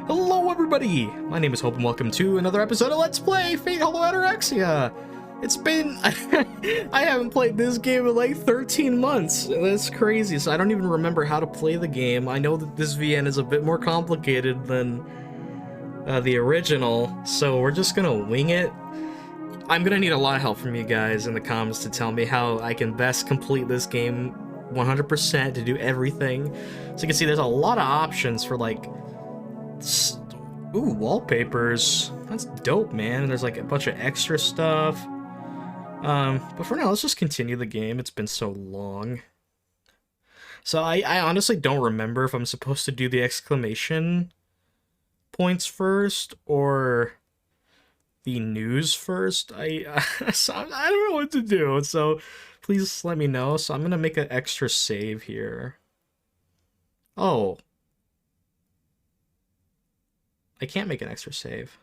Hello everybody! My name is Hope and welcome to another episode of Let's Play Fate Hollow Ataraxia! It's been... I haven't played this game in like 13 months. That's crazy, so I don't even remember how to play the game. I know that this VN is a bit more complicated than the original, so we're just gonna wing it. I'm gonna need a lot of help from you guys in the comments to tell me how I can best complete this game 100% to do everything. So you can see there's a lot of options for like... Ooh, wallpapers. That's dope, man. There's like a bunch of extra stuff. But for now, let's just continue the game. It's been so long. So I honestly don't remember if I'm supposed to do the exclamation points first or the news first. So I don't know what to do. So please let me know. So I'm gonna make an extra save here. Oh. I can't make an extra save.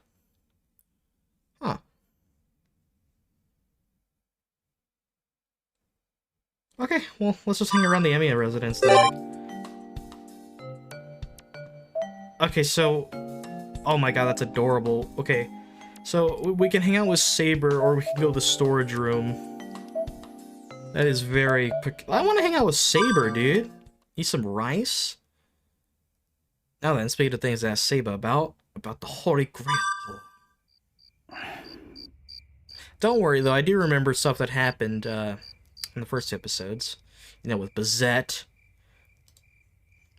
Huh. Okay, well, let's just hang around the Emiya residence then. Okay, so... Oh my god, that's adorable. Okay, so we can hang out with Saber, or we can go to the storage room. That is very... I want to hang out with Saber, dude. Eat some rice? Now then, speaking of things to ask Saber about the Holy Grail. Don't worry, though, I do remember stuff that happened, in the first episodes. You know, with Bazette.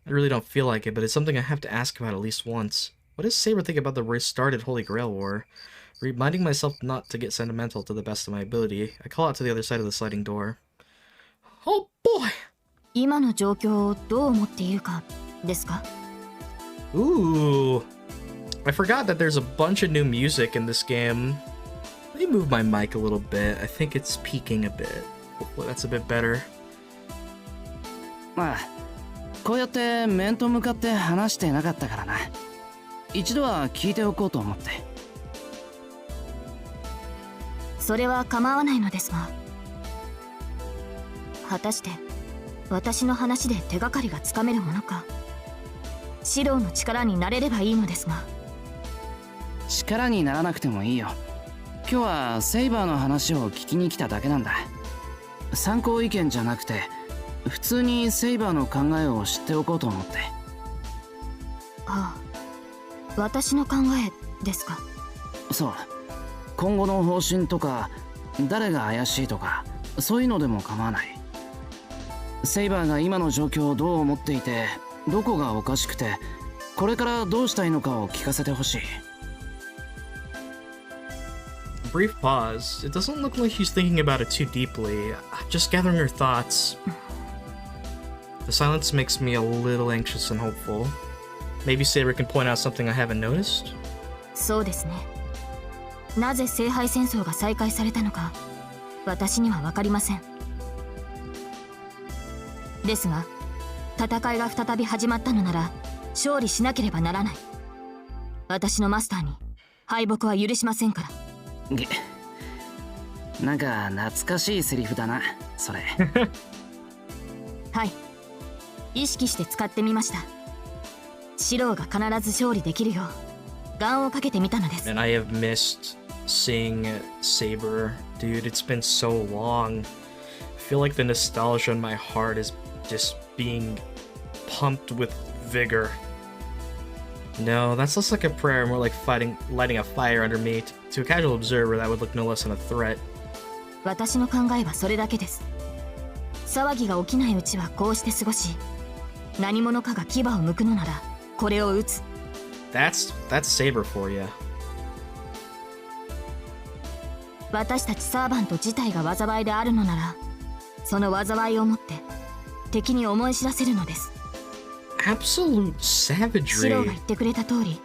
I really don't feel like it, but it's something I have to ask about at least once. What does Saber think about the restarted Holy Grail War? Reminding myself not to get sentimental to the best of my ability, I call out to the other side of the sliding door. Oh boy! 今の状況をどう思っているかですか? Ooh. I forgot that there's a bunch of new music in this game. Let me move my mic a little bit. I think it's peaking a bit. Hopefully that's a bit better. まあ、こうやって面と向かって話してなかったからな。一度は聞いておこうと思って。それは構わないのですが、果たして私の話で手がかりがつかめるものか。シローの力になれればいいのですが。力にならなくてもいいよ。今日はセイバーの話を聞きに来ただけなんだ。参考意見じゃなくて、普通にセイバーの考えを知っておこうと思って。ああ、私の考えですか。そう。今後の方針とか、誰が怪しいとか、そういうのでも構わない。セイバーが今の状況をどう思っていて、どこがおかしくて、これからどうしたいのかを聞かせてほしい。Brief pause. It doesn't look like she's thinking about it too deeply. Just gathering her thoughts. The silence makes me a little anxious and hopeful. Maybe Saber can point out something I haven't noticed? そうですね。なぜ聖杯戦争が再開されたのか、私には分かりません。ですが、戦いが再び始まったのなら、勝利しなければならない。私のマスターに敗北は許しませんから。なんか懐かしいセリフだな、それ。はい。意識して使ってみました。シローが必ず勝利できるよう、願をかけてみたのです。And I have missed seeing Saber. Dude, it's been so long. I feel like the nostalgia in my heart is just being pumped with vigor. No, that's less like a prayer, more like lighting a fire under me. To a casual observer, that would look no less than a threat. 私の考えはそれだけです。騒ぎが起きないうちはこうして過ごし、何者かが牙を剥くのならこれを撃つ。That's Saber for you. 私たちサーバント自体が災いであるのなら、その災いをもって敵に思い知らせるのです。Absolute シローが savagery. 言ってくれた通り、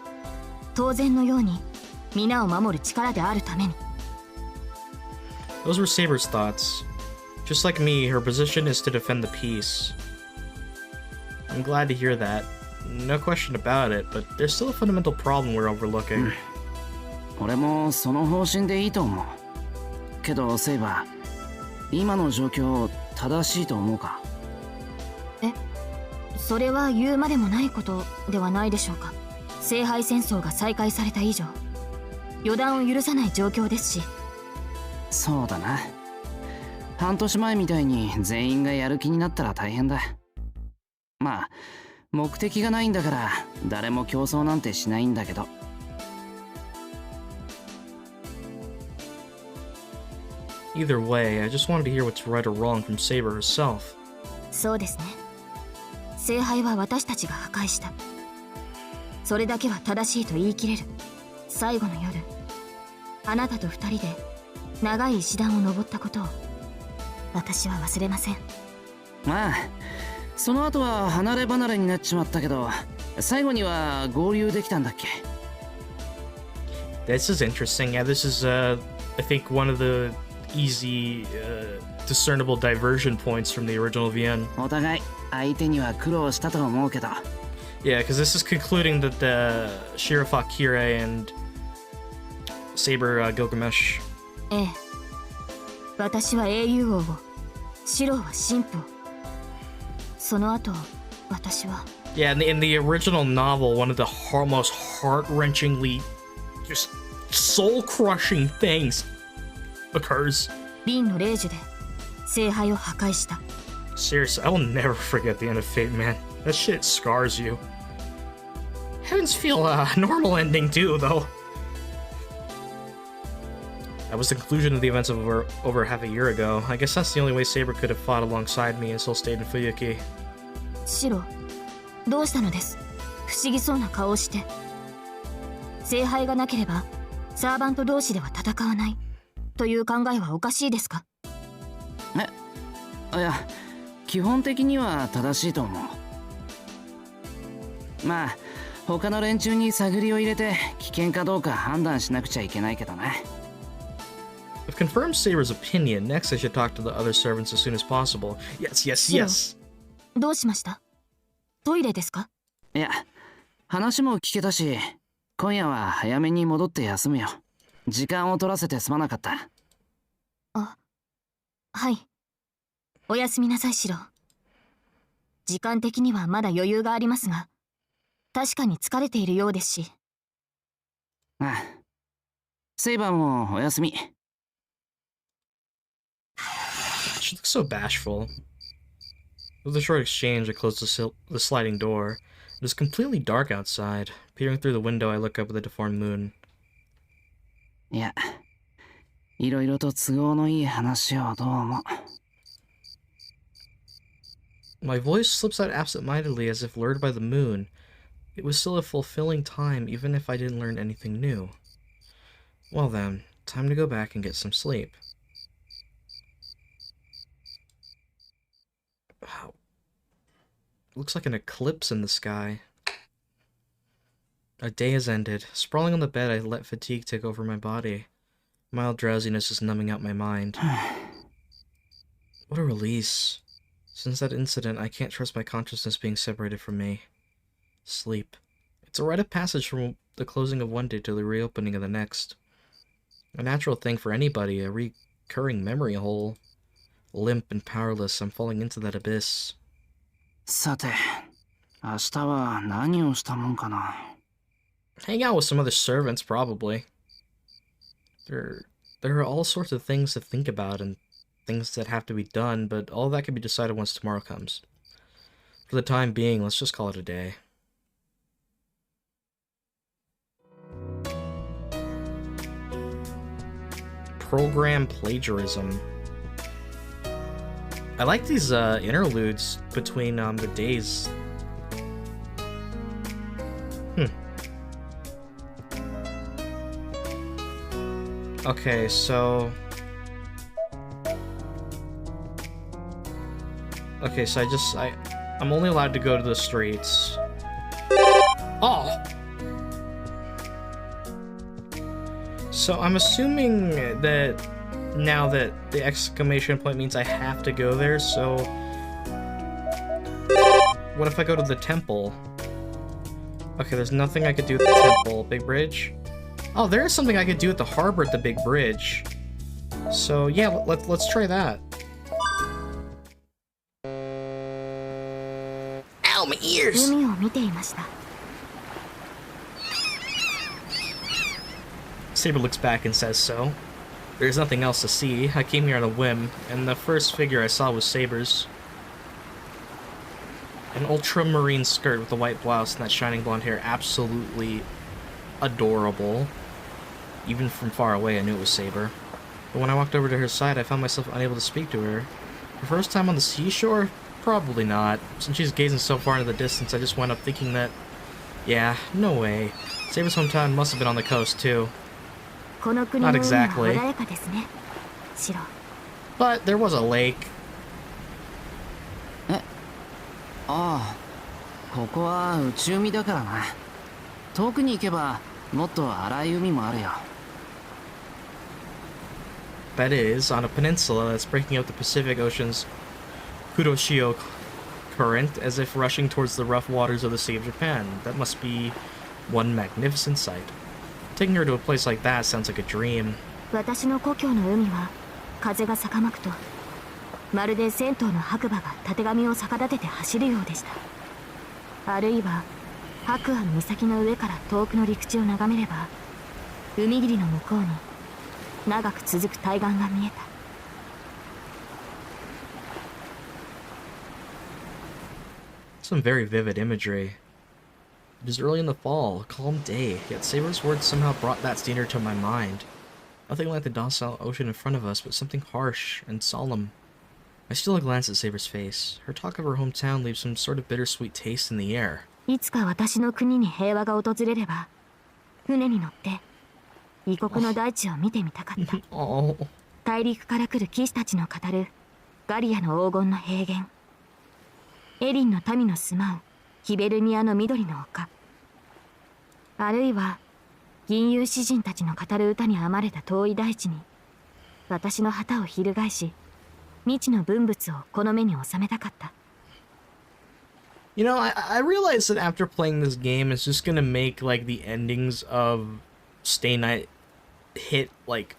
当然のように皆を守る力であるために。Those were Saber's thoughts. Just like me, her position is to defend the peace. I'm glad to hear that. No question about it, but there's still a fundamental problem we're overlooking. 俺もその方針でいいと思う。けどセイバー、今の状況正しいと思うか？それは言うまでもないことではないでしょうか。聖杯戦争が再開された以上予断を許さない状況ですし。そうだな。半年前みたいに全員がやる気になったら大変だ。まあ目的がないんだから誰も競争なんてしないんだけど。Either way, I just wanted to hear what's right or wrong from Saber herself. そうですね。聖杯は私たちが破壊した。それだけは正しいと言い切れる。最後の夜、あなたと二人で長い石段を登ったことを私は忘れません。まあその後は離れ離れになっちまったけど、最後には合流できたんだっけ。 This is interesting. Yeah, this is, I think, one of the easy, discernible diversion points from the original VN. お互い相手には苦労したと思うけど。Yeah, because this is concluding that the Shirafakire and Saber Gilgamesh. ええ。私は英雄王を、シローは神父を。その後、私は。Yeah, in the original novel, one of the most heart-wrenchingly, just soul-crushing things occurs. リンの霊樹で聖杯を破壊した。Seriously, I will never forget the end of Fate, man. That shit scars you. Heavens feel a normal ending too, though. That was the conclusion of the events of over half a year ago. I guess that's the only way Saber could have fought alongside me and still stayed in Fuyuki. シロ、どうしたのです。不思議そうな顔をして。聖杯がなければサーバント同士では戦わないという考えはおかしいですか。いや、基本的には正しいと思う。まあ他の連中に探りを入れて危険かどうか判断しなくちゃいけないけどね。I've confirmed Saber's opinion. Next, I should talk to the other servants as soon as possible. Yes, yes, yes. どうしました？トイレですか？いや、話も聞けたし、今夜は早めに戻って休むよ。時間を取らせてすまなかった。あ、はい。おやすみなさい、シロ。時間的にはまだ余裕がありますが、確かに疲れているようですし。ああ。セイバーもおやすみ。She looks so bashful. With a short exchange, I close the sliding door. It is completely dark outside. Peering through the window, I look up at the deformed moon. いや、いろいろと都合のいい話をどうも。My voice slips out absent-mindedly as if lured by the moon. It was still a fulfilling time, even if I didn't learn anything new. Well then, time to go back and get some sleep. Wow. Looks like an eclipse in the sky. A day has ended. Sprawling on the bed, I let fatigue take over my body. Mild drowsiness is numbing out my mind. What a release. Since that incident, I can't trust my consciousness being separated from me. Sleep. It's a rite of passage from the closing of one day to the reopening of the next. A natural thing for anybody, a recurring memory hole. Limp and powerless, I'm falling into that abyss. さて、明日は何をしたもんかな。Hang out with some other servants, probably. There are all sorts of things to think about and things that have to be done, but all that can be decided once tomorrow comes. For the time being, let's just call it a day. Program plagiarism. I like these interludes between the days. Okay, so... Okay, so I'm only allowed to go to the streets. Oh! So I'm assuming that now that the exclamation point means I have to go there, so... What if I go to the temple? Okay, there's nothing I could do at the temple. Big bridge? Oh, there is something I could do at the harbor at the big bridge. So yeah, let's try that. Ow, my ears! 海を見ていました。Saber looks back and says so. There's nothing else to see. I came here on a whim, and the first figure I saw was Saber's. An ultramarine skirt with a white blouse and that shining blonde hair, absolutely adorable. Even from far away, I knew it was Saber. But when I walked over to her side, I found myself unable to speak to her. The first time on the seashore? Probably not. Since she's gazing so far into the distance, I just wound up thinking that, yeah, no way. Saber's hometown must have been on the coast, too. Not exactly. But there was a lake. ああ、ここは内海だからな。遠くに行けばもっと荒い海もあるよ。That is, on a peninsula that's breaking up the Pacific Ocean's Kuroshio current as if rushing towards the rough waters of the Sea of Japan. That must be one magnificent sight. Taking her to a place like that sounds like a dream. 私の故郷の海は風が逆まくとまるで銭湯の白馬がたてがみを逆立てて走るようでした。あるいは白亜岬の上から遠くの陸地を眺めれば海霧の向こうに長く続く対岸が見えた。Some very vivid imagery. It is early in the fall, a calm day, yet Saber's words somehow brought that scenery to my mind. Nothing like the docile ocean in front of us, but something harsh and solemn. I steal a glance at Saber's face. Her talk of her hometown leaves some sort of bittersweet taste in the air. いつか私の国に平和が訪れれば、船に乗って異国の大地を見てみたかった。大陸から来る騎士たちの語るガリアの黄金の平原、エリンの民の住まうヒベルニアの緑の丘、あるいは銀融詩人たちの語る歌に編まれた遠い大地に、私の旗を翻し、未知の文物をこの目に収めたかった。You know, I realize that after playing this game, it's just gonna make, like, the endings of Stay Night hit, like,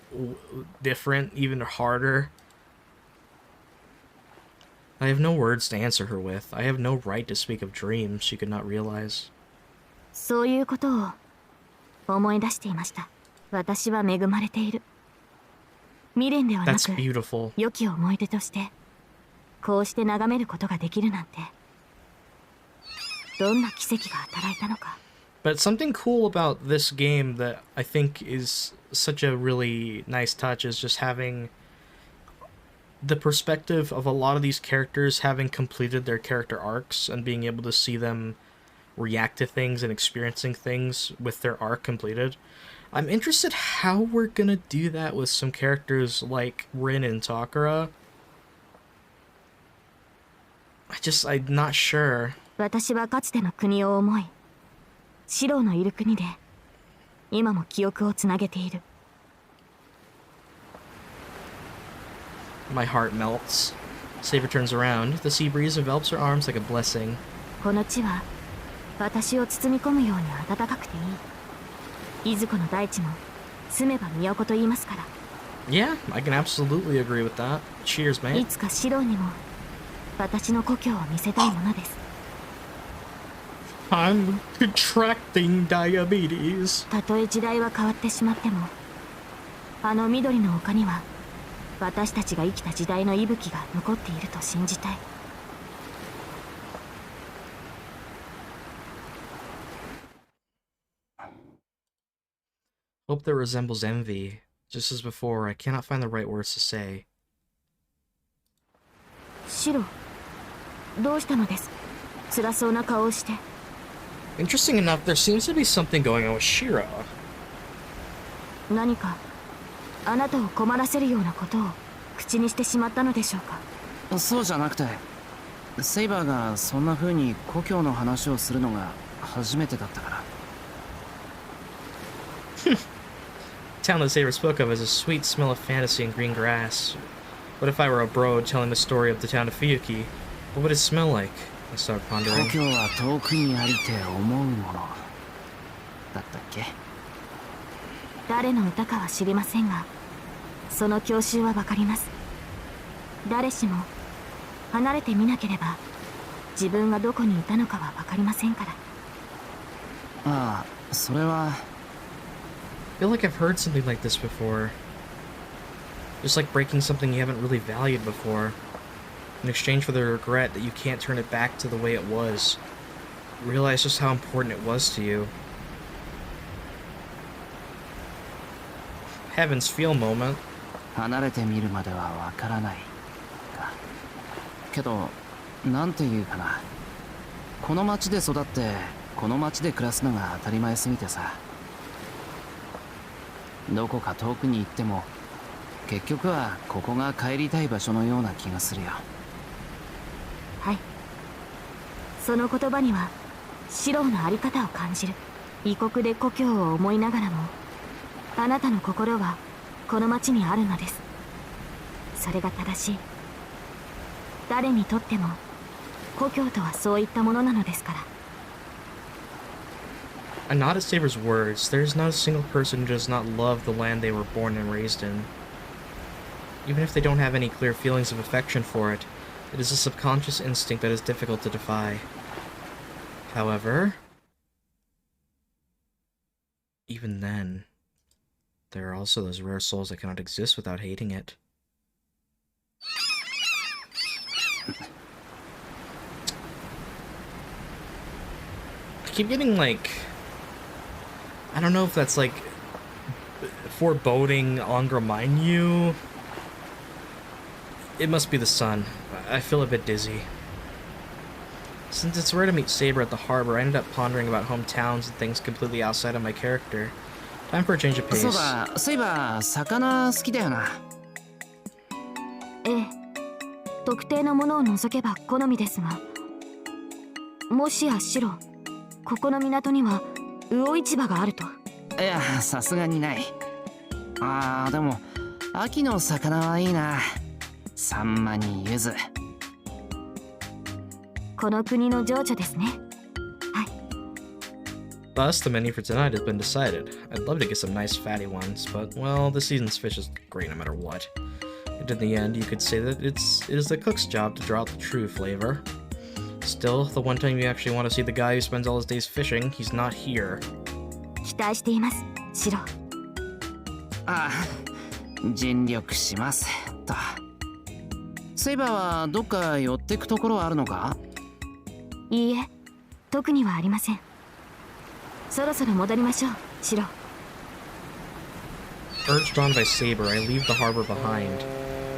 different, even harder. I have no words to answer her with. I have no right to speak of dreams she could not realize. そういうことを思い出していました。私は恵まれている。未練ではなく、良き思い出として、こうして眺めることができるなんて。どんな奇跡が働いたのか。But something cool about this game that I think is such a really nice touch is just having the perspective of a lot of these characters having completed their character arcs and being able to see them react to things and experiencing things with their arc completed. I'm interested how we're gonna do that with some characters like Rin and Sakura. I'm not sure. 私はかつての国を思い、シローのいる国で今も記憶をつなげている。My heart melts. Saber turns around. The sea breeze envelops her arms like a blessing. この地は私を包み込むように暖かくていい。いずこの大地も住めば都と言いますから。Yeah, I can absolutely agree with that. Cheers, mate. いつかシローにも私の故郷を見せたいものです。I'm contracting diabetes. たとえ時代は変わってしまっても、あの緑の丘には私たちが生きた時代の息吹が残っていると信じたい。Hope that resembles envy. Just as before, I cannot find the right words to say. シロ、どうしたのです？辛そうな顔をして。Interesting enough, there seems to be something going on with Shira. 何かあなたを困らせるようなことを口にしてしまったのでしょうか。そうじゃなくて、セイバーがそんな風に故郷の話をするのが初めてだったから。Town that Saber spoke of as a sweet smell of fantasy and green grass. What if I were a broad telling the story of the town of Fuyuki? What would it smell like? I started pondering. 故郷は遠くにありて思うものだったっけ？誰の歌かは知りませんが、その郷愁はわかります。誰しも離れてみなければ自分がどこにいたのかはわかりませんから。ああ、それは I feel like I've heard something like this before. Just like breaking something you haven't really valued before. In exchange for the regret that you can't turn it back to the way it was. Realize just how important it was to you. Heavens feel moment. 離れてみるまではわからないか。けど、なんていうかな。この町で育って、この町で暮らすのが当たり前すぎてさ。どこか遠くに行っても、結局はここが帰りたい場所のような気がするよ。はい。その言葉には、シロのあり方を感じる。異国で故郷を思いながらも、あなたの心はこの町にあるのです。それが正しい。誰にとっても故郷とはそういったものなのですから。I nod at Saber's words. There is not a single person who does not love the land they were born and raised in. Even if they don't have any clear feelings of affection for it, it is a subconscious instinct that is difficult to defy. However, even then, there are also those rare souls that cannot exist without hating it. I keep getting like... I don't know if that's like foreboding Angramanyu. It must be the sun. I feel a bit dizzy. Since it's rare to meet Saber at the harbor, I ended up pondering about hometowns and things completely outside of my character. Time for a change of pace. そうだ、そういえば魚好きだよな。ええ、特定のものを除けば好みですが、もしやシロ、ここの港には魚市場があると。いや、さすがにない。ああ、でも秋の魚はいいな。サンマにユズ。この国の情緒ですね。はい。 Thus, the menu for tonight has been decided. I'd love to get some nice fatty ones, but, well, this season's fish is great no matter what. And in the end, you could say that it is the cook's job to draw out the true flavor. Still, the one time you actually want to see the guy who spends all his days fishing, he's not here. 期待しています、シロ。ああ、尽力しますと。セイバーはどっか寄ってくところあるのか？いいえ、特にはありません。そろそろ戻りましょう、シロ。Urged on by Saber, I leave the harbor behind.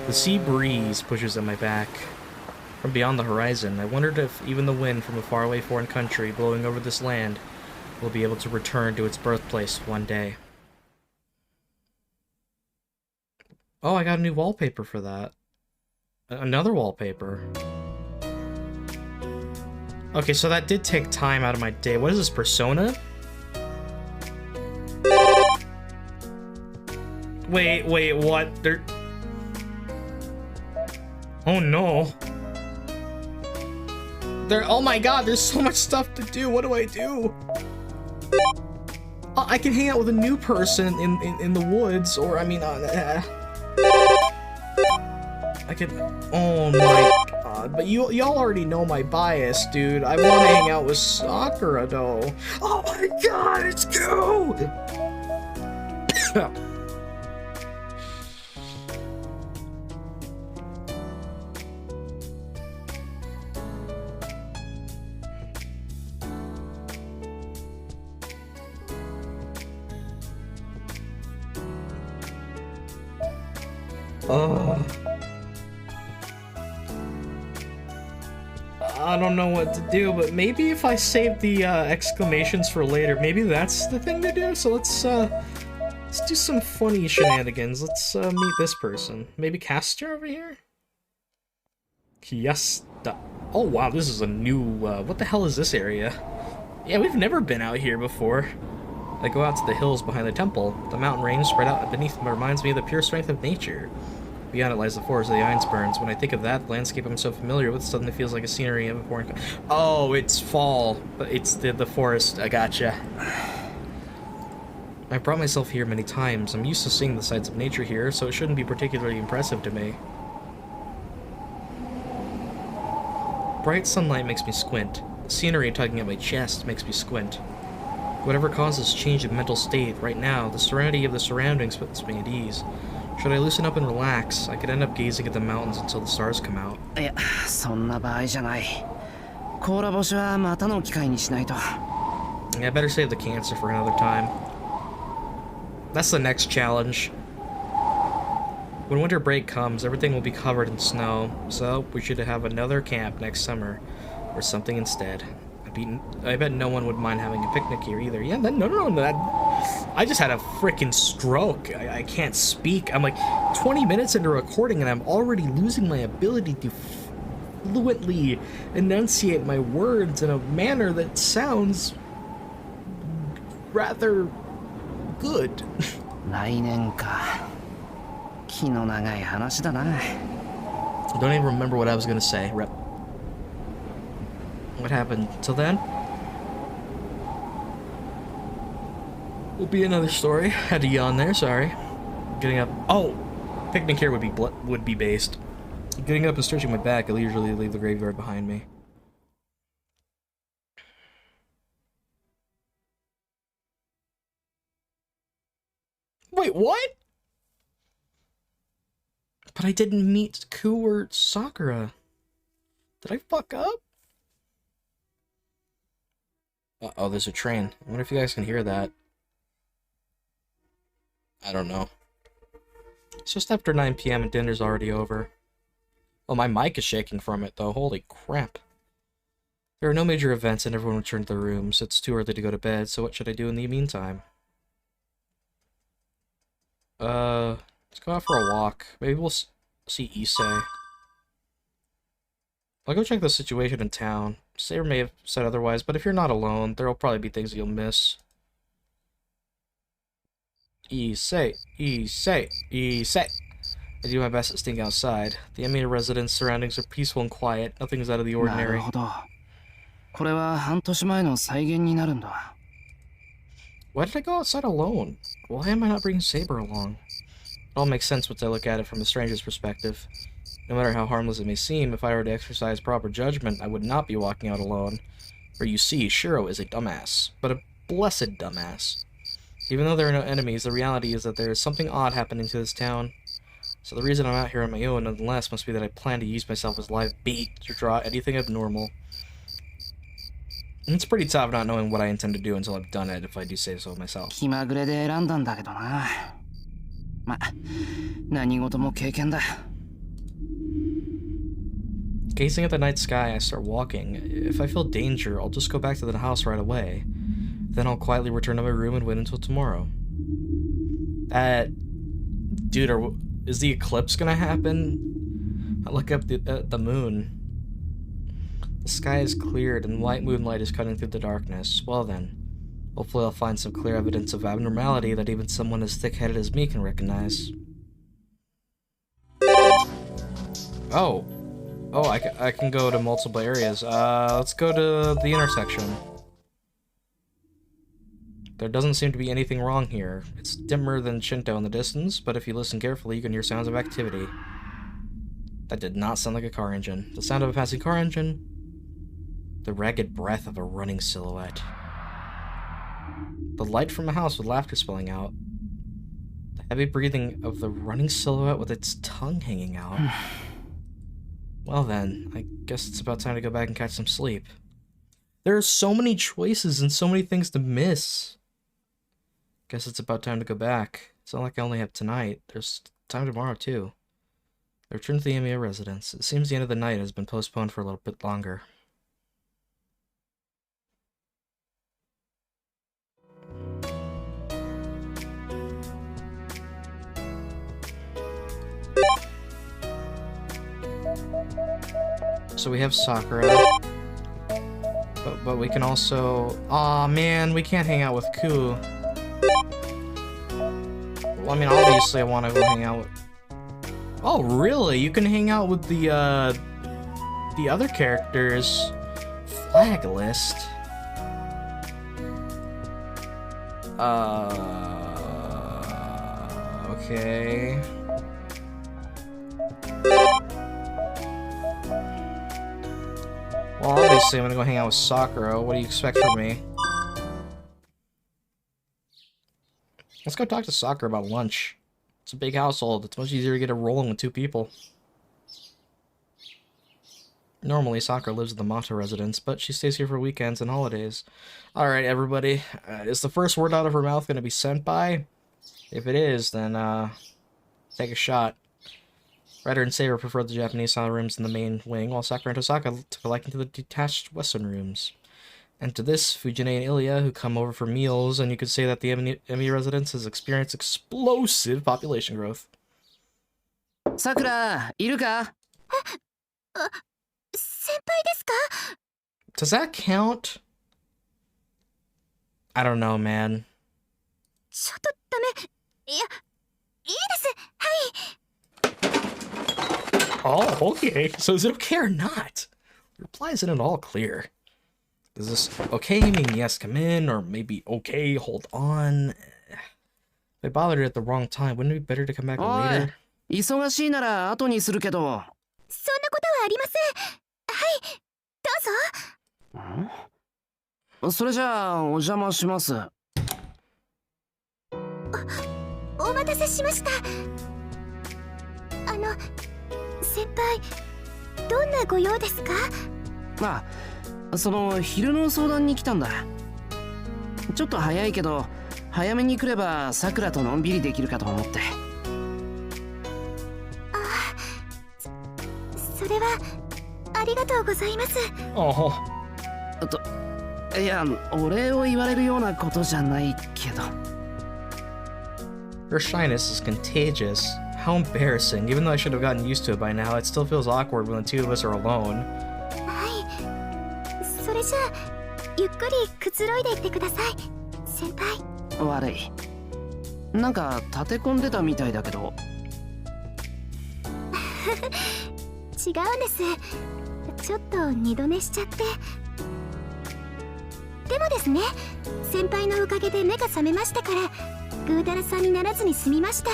The sea breeze pushes at my back. From beyond the horizon, I wondered if even the wind from a faraway foreign country blowing over this land will be able to return to its birthplace one day. Oh, I got a new wallpaper for that. Another wallpaper. Okay, so that did take time out of my day. What is this, Persona? Wait, what? There... Oh no. Oh my god, there's so much stuff to do. What do I do? I can hang out with a new person in the woods, or I mean, I can. Oh my god! But y'all already know my bias, dude. I want to hang out with Sakura, though. Oh my god, let's go! I don't know what to do, but maybe if I save the exclamations for later, maybe that's the thing to do. So let's do some funny shenanigans. Let's meet this person. Maybe Castor over here? Kiesta. Oh wow, this is a new, what the hell is this area? Yeah, we've never been out here before. I go out to the hills behind the temple. The mountain range spread out beneath them reminds me of the pure strength of nature. Beyond it lies the forest of the Ironsburns. When I think of that, the landscape I'm so familiar with suddenly feels like a scenery of a foreign country. Oh, it's fall, but it's the forest. I gotcha. I've brought myself here many times. I'm used to seeing the sights of nature here, so it shouldn't be particularly impressive to me. Bright sunlight makes me squint. The scenery tugging at my chest makes me squint. Whatever causes change in mental state, right now, the serenity of the surroundings puts me at ease. Should I loosen up and relax, I could end up gazing at the mountains until the stars come out. いや、そんな場合じゃない。甲羅干しはまたの機会にしないと。Yeah, I better save the cancer for another time. That's the next challenge. When winter break comes, everything will be covered in snow, so we should have another camp next summer, or something instead. I bet no one would mind having a picnic here either. Yeah, no, I just had a freaking stroke. I can't speak. I'm like 20 minutes into recording and I'm already losing my ability to fluently enunciate my words in a manner that sounds rather good. 来年か。気の長い話だな。I don't even remember what I was gonna say. Rep. What happened till then? Will be another story. Had to yawn there. Sorry. Getting up. Oh, picnic here would be based. Getting up and stretching my back. I'll usually leave the graveyard behind me. Wait, what? But I didn't meet Ku or Sakura. Did I fuck up? Uh-oh, there's a train. I wonder if you guys can hear that. I don't know. It's just after 9 p.m. and dinner's already over. Oh, my mic is shaking from it, though. Holy crap. There are no major events and everyone returned to their rooms. It's too early to go to bed, so what should I do in the meantime? Let's go out for a walk. Maybe we'll see Issei. I'll go check the situation in town. Saber may have said otherwise, but if you're not alone, there'll probably be things you'll miss. Issei. I do my best at staying outside. The Emiya residence surroundings are peaceful and quiet. Nothing's out of the ordinary. なるほど。これは半年前の再現になるんだ。Why did I go outside alone? Why am I not bringing Saber along? It all makes sense once I look at it from a stranger's perspective. No matter how harmless it may seem, if I were to exercise proper judgment, I would not be walking out alone. For you see, Shiro is a dumbass, but a blessed dumbass. Even though there are no enemies, the reality is that there is something odd happening to this town. So the reason I'm out here on my own, nonetheless, must be that I plan to use myself as live bait to draw anything abnormal. It's pretty tough not knowing what I intend to do until I've done it, if I do say so myself. 気まぐれで選んだんだけどな。ま、何事も経験だ。Gazing at the night sky, I start walking. If I feel danger, I'll just go back to the house right away. Then I'll quietly return to my room and wait until tomorrow. Dude, is the eclipse gonna happen? I look up at the moon. The sky is cleared and white moonlight is cutting through the darkness. Well then, hopefully I'll find some clear evidence of abnormality that even someone as thick-headed as me can recognize. Oh, I can go to multiple areas. Let's go to the intersection. There doesn't seem to be anything wrong here. It's dimmer than Shinto in the distance, but if you listen carefully, you can hear sounds of activity. That did not sound like a car engine. The sound of a passing car engine. The ragged breath of a running silhouette. The light from a house with laughter spilling out. The heavy breathing of the running silhouette with its tongue hanging out. Well then, I guess it's about time to go back and catch some sleep. There are so many choices and so many things to miss. Guess it's about time to go back. It's not like I only have tonight. There's time tomorrow too. I return to the Emiya residence. It seems the end of the night has been postponed for a little bit longer. So we have Sakura, but we can also... Aw, man, we can't hang out with Ku. Well, I mean, obviously I want to go hang out with... Oh, really? You can hang out with the other characters. Flag list. Okay. Well, obviously I'm gonna go hang out with Sakura. What do you expect from me? Let's go talk to Sakura about lunch. It's a big household. It's much easier to get it rolling with 2 people. Normally, Sakura lives at the Mata residence, but she stays here for weekends and holidays. Alright, everybody. Is the first word out of her mouth going to be senpai? If it is, then, take a shot. Ryder and Saber preferred the Japanese-style rooms in the main wing, while Sakura and Tosaka took a liking to the detached Western rooms. And to this, Fujine and Ilya, who come over for meals, and you could say that the Emi residence has experienced explosive population growth. Sakura, いるか? 先輩ですか? Does that count? I don't know, man. ちょっとダメ。いや、いいです。はい。 Oh, okay. So is it okay or not? The reply isn't at all clear. Does this okay mean yes, come in, or maybe okay, hold on? If I bothered at the wrong time, wouldn't it be better to come back later? 忙しいなら後にするけど。そんなことはありません。はい、どうぞ。それじゃあお邪魔します。お待たせしました。先輩、どんなご用ですか？その昼の相談に来たんだ。ちょっと早いけど早めに来ればさくらとのんびりできるかと思って。それはありがとうございます。いや、お礼を言われるようなことじゃないけど。Her shyness is contagious. How embarrassing. Even though I should have gotten used to it by now, it still feels awkward when the 2 of us are alone. はい。それじゃあ、ゆっくりくつろいでいってください、先輩。悪い。なんか立て込んでたみたいだけど。違うんです。ちょっと二度寝しちゃって。でもですね、先輩のおかげで目が覚めましたから、ぐうだらさんにならずに済みました。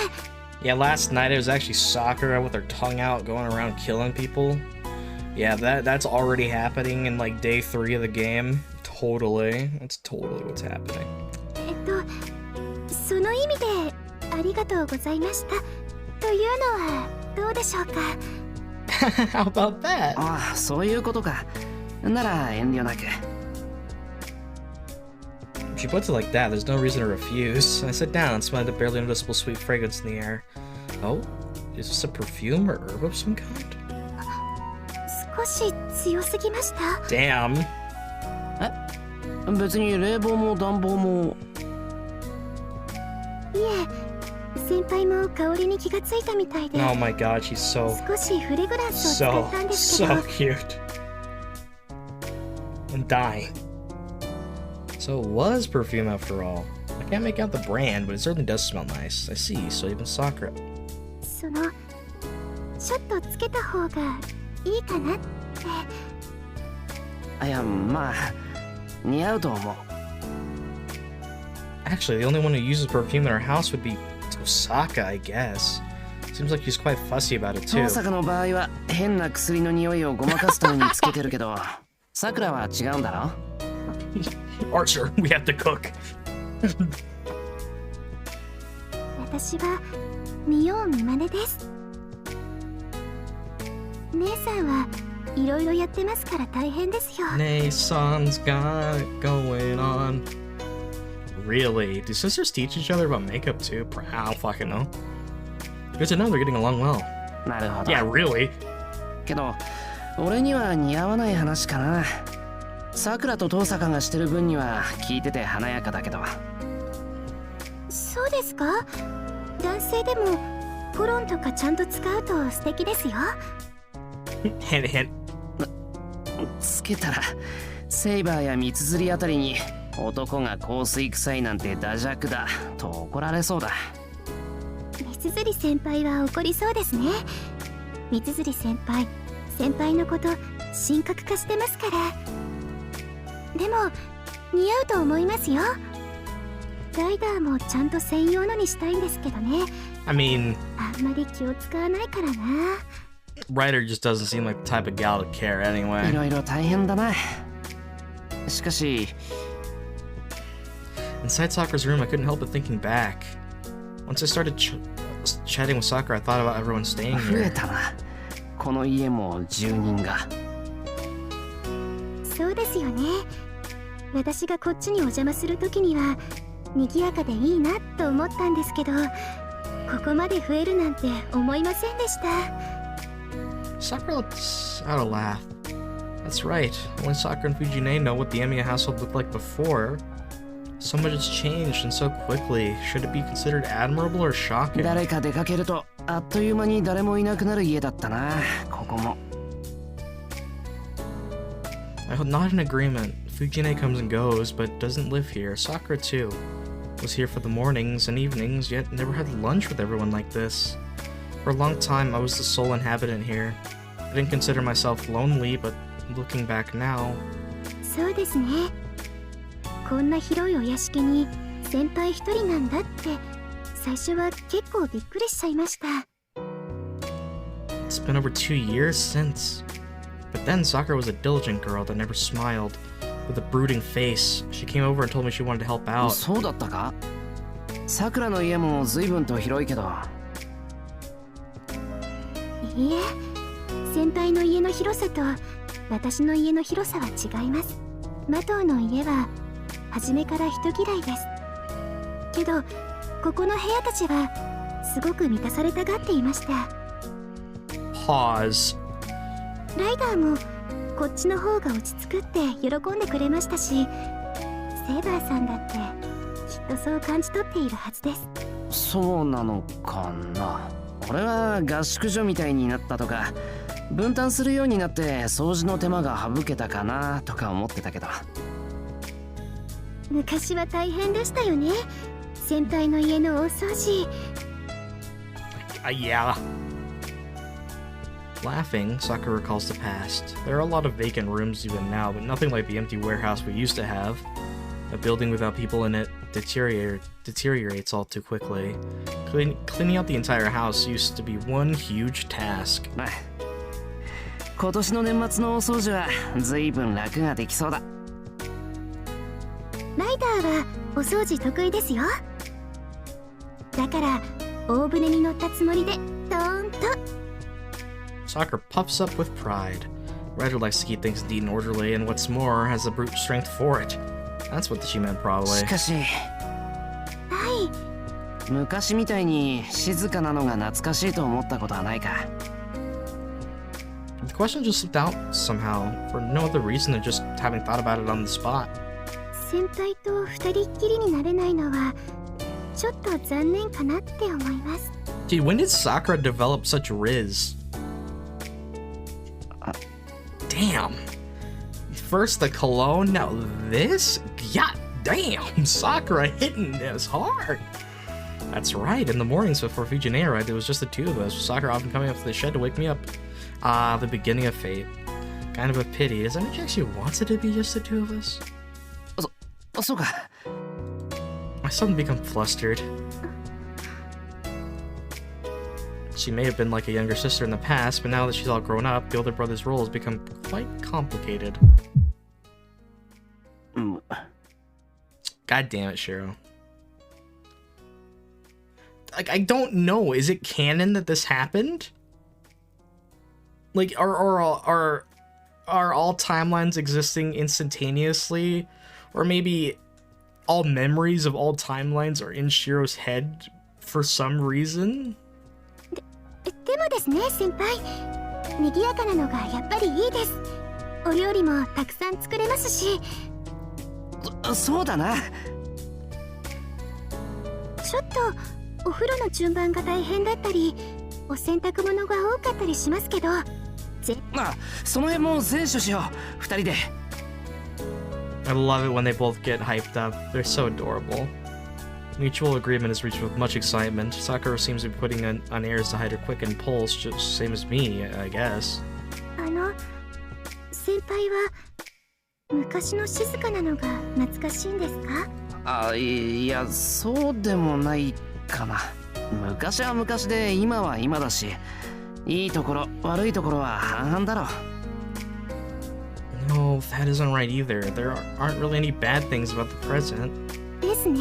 Yeah, last night it was actually Sakura with her tongue out going around killing people. Yeah, that's already happening in like day 3 of the game. Totally. That's totally what's happening. その意味でありがとうございましたというのはどうでしょうか。How about that? ああ、そういうことか。なら遠慮なく。If she puts it like that, there's no reason to refuse. I sit down and smell the barely noticeable sweet fragrance in the air. Oh? Is this a perfume or herb of some kind? 少し強すぎました。 Damn. 別に冷房も暖房も。いえ、先輩も香りに気がついたみたいで。 Oh my god, she's so... 少しフレグランスを使ったんですけど。So cute. I'm dying. So it was perfume after all. I can't make out the brand, but it certainly does smell nice. I see, so even Sakura. その、ちょっとつけた方がいいかなって。いや、まあ、似合うと思う。Actually, the only one who uses perfume in our house would be Tosaka, I guess. Seems like she's quite fussy about it too. 大阪の場合は変な薬の匂いをごまかすためにつけてるけど、さくらは違うんだろ？Archer, we have to cook. 私は見よう見まねです。姉さんはいろいろやってますから大変ですよ。Nae-san's got it going on. Really? Do sisters teach each other about makeup too? I don't fucking know. Good to know they're getting along well. なるほど。 Yeah, really? けど、俺には似合わない話かな。さくらと遠坂がしてる分には聞いてて華やかだけど。そうですか？男性でもコロンとかちゃんと使うと素敵ですよ。Hint, hint. つけたらセイバーや三つ釣りあたりに男が香水臭いなんてダジャクだと怒られそうだ。三つ釣り先輩は怒りそうですね。三つ釣り先輩のこと神格化してますから。でも似合うと思いますよ。ライダーもちゃんと専用のにしたいんですけどね。I mean... あんまり気を使わないからな。Ryder just doesn't seem like the type of gal to care anyway. いろいろ大変だな。しかし Inside Sakura's room, I couldn't help but thinking back. Once I started chatting with Sakura, I thought about everyone staying 増え here. たな。この家も住人が。そうですよね。私がこっちにお邪魔するときには賑やかでいいなと思ったんですけど、ここまで増えるなんて思いませんでした。Sakura lets out a laugh. That's right. Only Sakura and Fujine know what the Emiya household looked like before. So much has changed and so quickly. Should it be considered admirable or shocking? 誰か出かけるとあっという間に誰もいなくなる家だったな。ここも。I nod in agreement. Fujine comes and goes, but doesn't live here. Sakura, too, was here for the mornings and evenings, yet never had lunch with everyone like this. For a long time, I was the sole inhabitant here. I didn't consider myself lonely, but looking back now... そうですね。こんな広いお屋敷に先輩一人なんだって最初は結構びっくりしちゃいました。It's been over 2 years since. But then Sakura was a diligent girl that never smiled. With a brooding face, she came over and told me she wanted to help out. そうだったか？さくらの家も随分と広いけど。いいえ、先輩の家の広さと私の家の広さは違います。マトウの家は初めから人嫌いです。けどここの部屋たちはすごく満たされたがっていました。 Pause. ライダーもこっちの方が落ち着くって喜んでくれましたし、セイバーさんだってきっとそう感じ取っているはずです。そうなのかな。俺は合宿所みたいになったとか分担するようになって掃除の手間が省けたかなとか思ってたけど。昔は大変でしたよね。先輩の家の大掃除。Yeah. Laughing, Sakura recalls the past. There are a lot of vacant rooms even now, but nothing like the empty warehouse we used to have. A building without people in it deteriorates all too quickly. Cleaning out the entire house used to be one huge task. 今年の年末のお掃除は随分楽ができそうだ。ライダーはお掃除得意ですよ。だから大船に乗ったつもりでドーンと。Sakura puffs up with pride. Ryder likes to keep things neat and orderly, and what's more, has the brute strength for it. That's what she meant, probably. しかし、はい。昔みたいに静かなのが懐かしいと思ったことはないか。The question just slipped out somehow, for no other reason than just having thought about it on the spot. 先輩と二人っきりになれないのはちょっと残念かなって思います。Dude, when did Sakura develop such riz? Damn. First the cologne, now this? God damn, Sakura hitting this hard. That's right, in the mornings before Fujine arrived, it was just the two of us. Sakura often coming up to the shed to wake me up. Ah, the beginning of fate. Kind of a pity. Does that mean she actually wants it to be just the two of us? そうか。 I suddenly become flustered. She may have been like a younger sister in the past, but now that she's all grown up, the older brother's role has become quite complicated. God damn it, Shiro. Like, I don't know. Is it canon that this happened? Like, are all timelines existing instantaneously? Or maybe all memories of all timelines are in Shiro's head for some reason? でもですね、先輩。賑やかなのがやっぱりいいです。お料理もたくさん作れますし。そうだな。ちょっとお風呂の順番が大変だったり、お洗濯物が多かったりしますけど。その辺も全処しよう。二人で。I love it when they both get hyped up. They're so adorable. Mutual agreement is reached with much excitement. Sakura seems to be putting on airs to hide her quickened pulse, just same as me, I guess. 先輩は昔の静かなのが懐かしいんですか？いや、そうでもないかな。昔は昔で今は今だし、いいところ悪いところは半々だろう。No, that isn't right either. There aren't really any bad things about the present. ですね。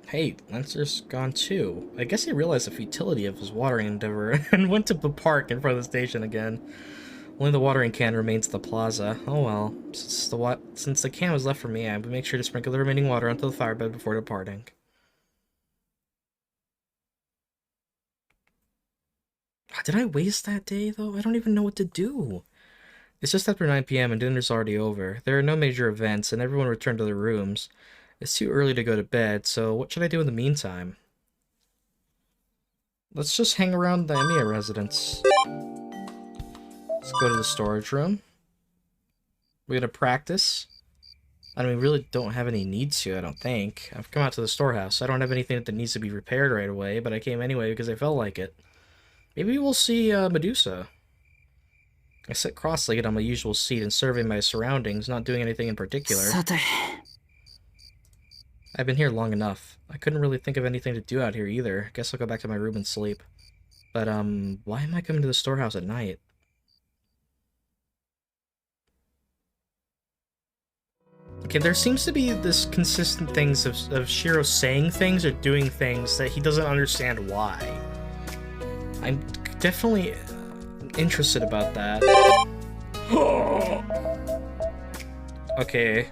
Hey, Lancer's gone too. I guess he realized the futility of his watering endeavor and went to the park in front of the station again. Only the watering can remains at the plaza. Oh well. Since the can was left for me, I would make sure to sprinkle the remaining water onto the firebed before departing. Did I waste that day, though? I don't even know what to do. It's just after 9 p.m. and dinner's already over. There are no major events, and everyone returned to their rooms. It's too early to go to bed, so what should I do in the meantime? Let's just hang around the Emiya residence. Let's go to the storage room. We're gonna practice. I mean, we really don't have any needs to, I don't think. I've come out to the storehouse. I don't have anything that needs to be repaired right away, but I came anyway because I felt like it. Maybe we'll see Medusa. I sit cross-legged on my usual seat and survey my surroundings, not doing anything in particular. I've been here long enough. I couldn't really think of anything to do out here either. Guess I'll go back to my room and sleep. But, why am I coming to the storehouse at night? Okay, there seems to be this consistent things of Shiro saying things or doing things that he doesn't understand why. I'm definitely interested about that. Okay.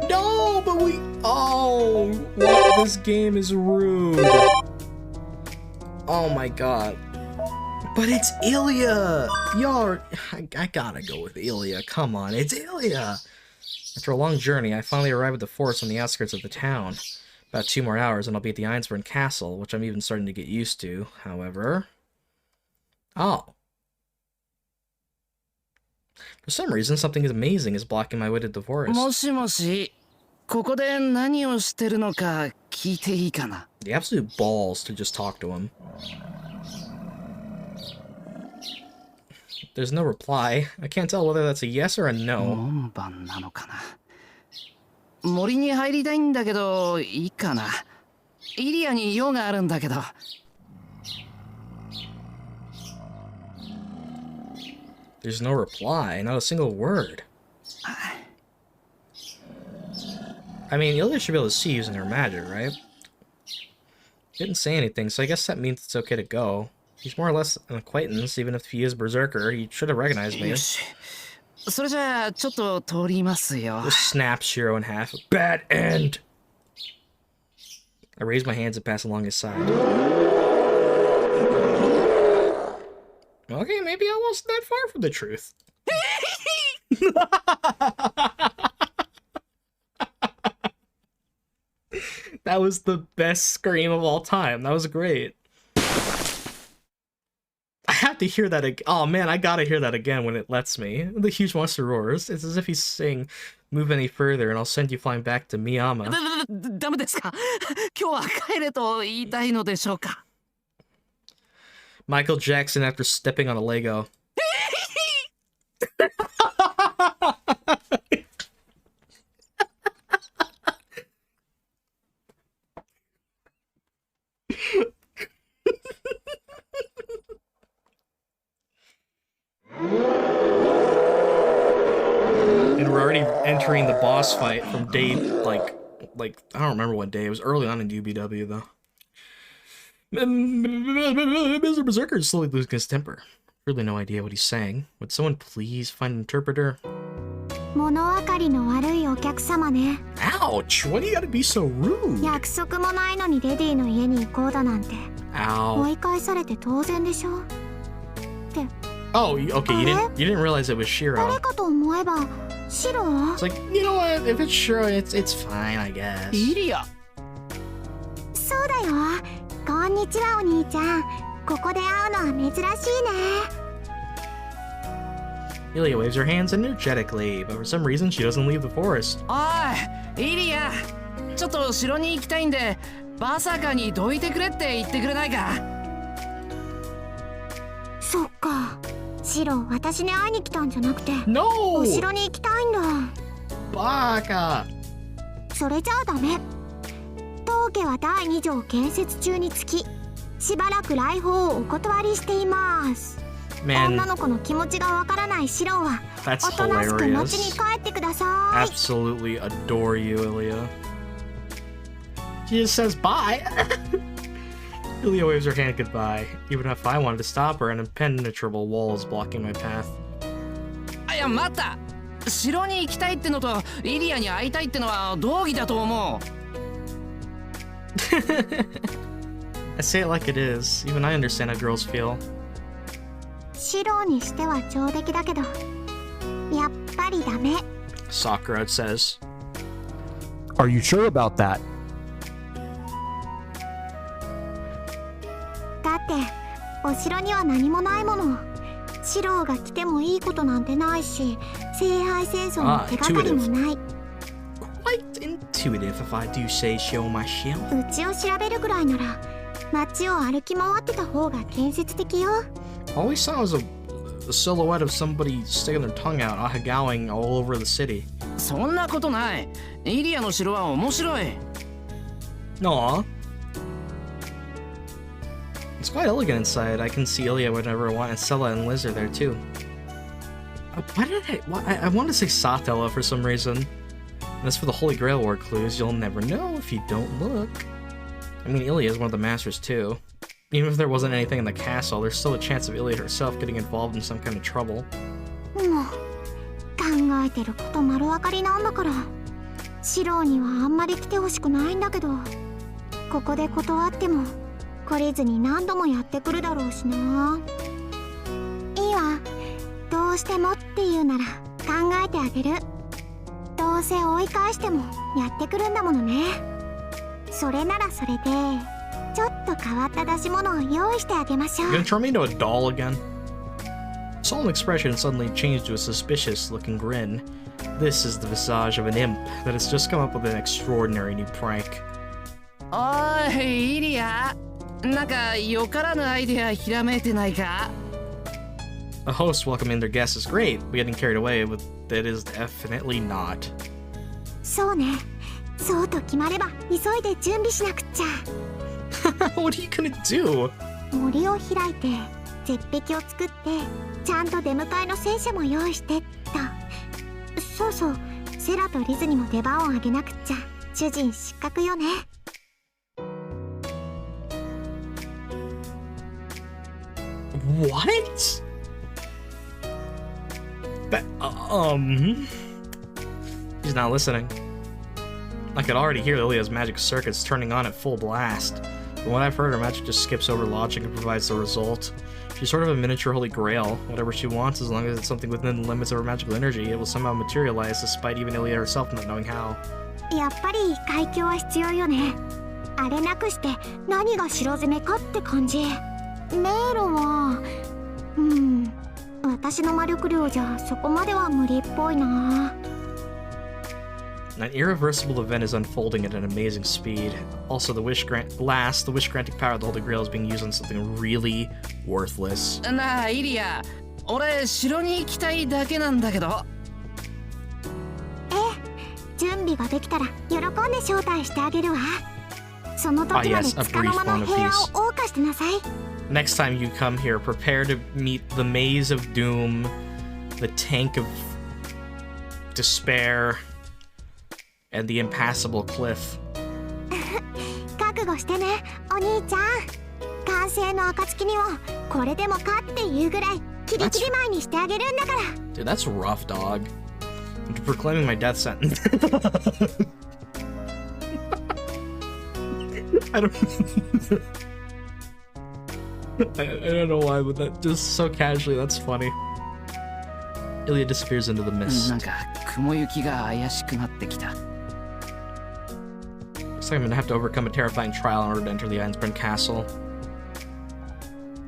No, but we... Oh, wow, this game is rude. Oh my god. But it's Ilya! Y'all, I gotta go with Ilya. Come on, it's Ilya! After a long journey, I finally arrive at the forest on the outskirts of the town. About 2 more hours and I'll be at the Einsborn Castle, which I'm even starting to get used to, however... Oh. For some reason, something amazing is blocking my way to the forest. The absolute balls to just talk to him. There's no reply. I can't tell whether that's a yes or a no. There's no reply, not a single word. I mean, Ilya should be able to see using her magic, right? Didn't say anything, so I guess that means it's okay to go. He's more or less an acquaintance, even if he is Berserker. He should have recognized me. Just snaps Shiro in half. Bad end! I raise my hands and pass along his side. Okay, maybe I wasn't that far from the truth. That was the best scream of all time. That was great. I have to hear that again. Oh man, I gotta hear that again when it lets me. The huge monster roars. It's as if he's saying, move any further and I'll send you flying back to Miyama. Michael Jackson after stepping on a Lego. And we're already entering the boss fight from day, like I don't remember what day. It was early on in UBW, though. Mr. Berserker is slowly losing his temper. Really no idea what he's saying. Would someone please find an interpreter? Ouch! Why do you gotta be so rude? Ow. Oh, okay, you didn't realize it was Shiro. It's like, you know what? If it's Shiro, it's fine, I guess. Ilya! Ilya waves her hands energetically, but for some reason she doesn't leave the forest. Ilya! No! Baka! それじゃあダメ。当家は第2条建設中につき、しばらく来訪をお断りしています。女の子の気持ちがわからないシロは、おとなしく町に帰ってください。Absolutely adore you, Ilya. He just says bye. Ilya waves her hand goodbye. Even if I wanted to stop her, an impenetrable wall is blocking my path. いや待った。城に行きたいってのとイリアに会いたいってのは同義だと思う。I say it like it is. Even I understand how girls feel. シロにしては上出来だけど、やっぱりダメ。Sakura says. Are you sure about that? だってお城には何もないもの。シロが来てもいいことなんてないし、聖杯戦争の手がかりもない。Quite intuitive, if I do say so myself. うちを調べるぐらいなら、街を歩き回ってた方が建設的よ。All we saw was a silhouette of somebody sticking their tongue out, ahagowing all over the city. そんなことない。イリアの城は面白い。Aww. It's quite elegant inside. I can see Ilya whenever I want, and Sella and Liz are there too. Why did I want to say Satella for some reason. And as for the Holy Grail War clues, you'll never know if you don't look. I mean, Ilya is one of the masters too. Even if there wasn't anything in the castle, there's still a chance of Ilya herself getting involved in some kind of trouble. もう考えてること丸分かりなんだから、シロにはあんまり来てほしくないんだけど、ここで断っても懲りずに何度もやってくるだろうしな。いいわ、どうしてもって言うなら考えてあげる。どうせ追い返してもやってくるんだものね。それならそれでちょっと変わった出し物を用意してあげましょう。 You gonna turn me into a doll again? Solemn expression suddenly changed to a suspicious-looking grin. This is the visage of an imp that has just come up with an extraordinary new prank. おいイリア、なんかよからぬアイデアひらめいてないか？ A host welcoming their guests is great, but getting carried away with it is definitely not. そうね、そうと決まれば急いで準備しなくっちゃ。What are you gonna do? 森を開いて絶壁を作ってちゃんと出迎えの戦車も用意してだ。そうそう、セラとリズにも出番をあげなくっちゃ。主人失格よね。What? He's not listening. I could already hear Ilya's magic circuits turning on at full blast. From what I've heard, her magic just skips over logic and provides the result. She's sort of a miniature holy grail. Whatever she wants, as long as it's something within the limits of her magical energy, it will somehow materialize, despite even Ilya herself not knowing how. やっぱり海峡は必要よね。あれなくして何が城攻めかって感じ。迷路は私の魔力量じゃそこまでは無理っぽいな。An irreversible event is unfolding at an amazing speed. Also, the wish-granting power of the Holy Grail is being used on something really worthless. なあイリア、俺城に行きたいだけなんだけど。準備ができたら喜んで招待してあげるわ。その時までつかの間の平和を謳歌してなさい。Next time you come here, prepare to meet the Maze of Doom, the Tank of Despair, and the Impassable Cliff. 覚悟してね、お兄ちゃん。完成の暁にはこれでもかっていうぐらいキリキリ前にしてあげるんだから。Dude, that's rough, dog. I'm proclaiming my death sentence. I don't know why, but that just so casually, that's funny. Ilya disappears into the mist. なんか雲行きが怪しくなってきた。 Looks like I'm gonna have to overcome a terrifying trial in order to enter the Einsbrunn castle.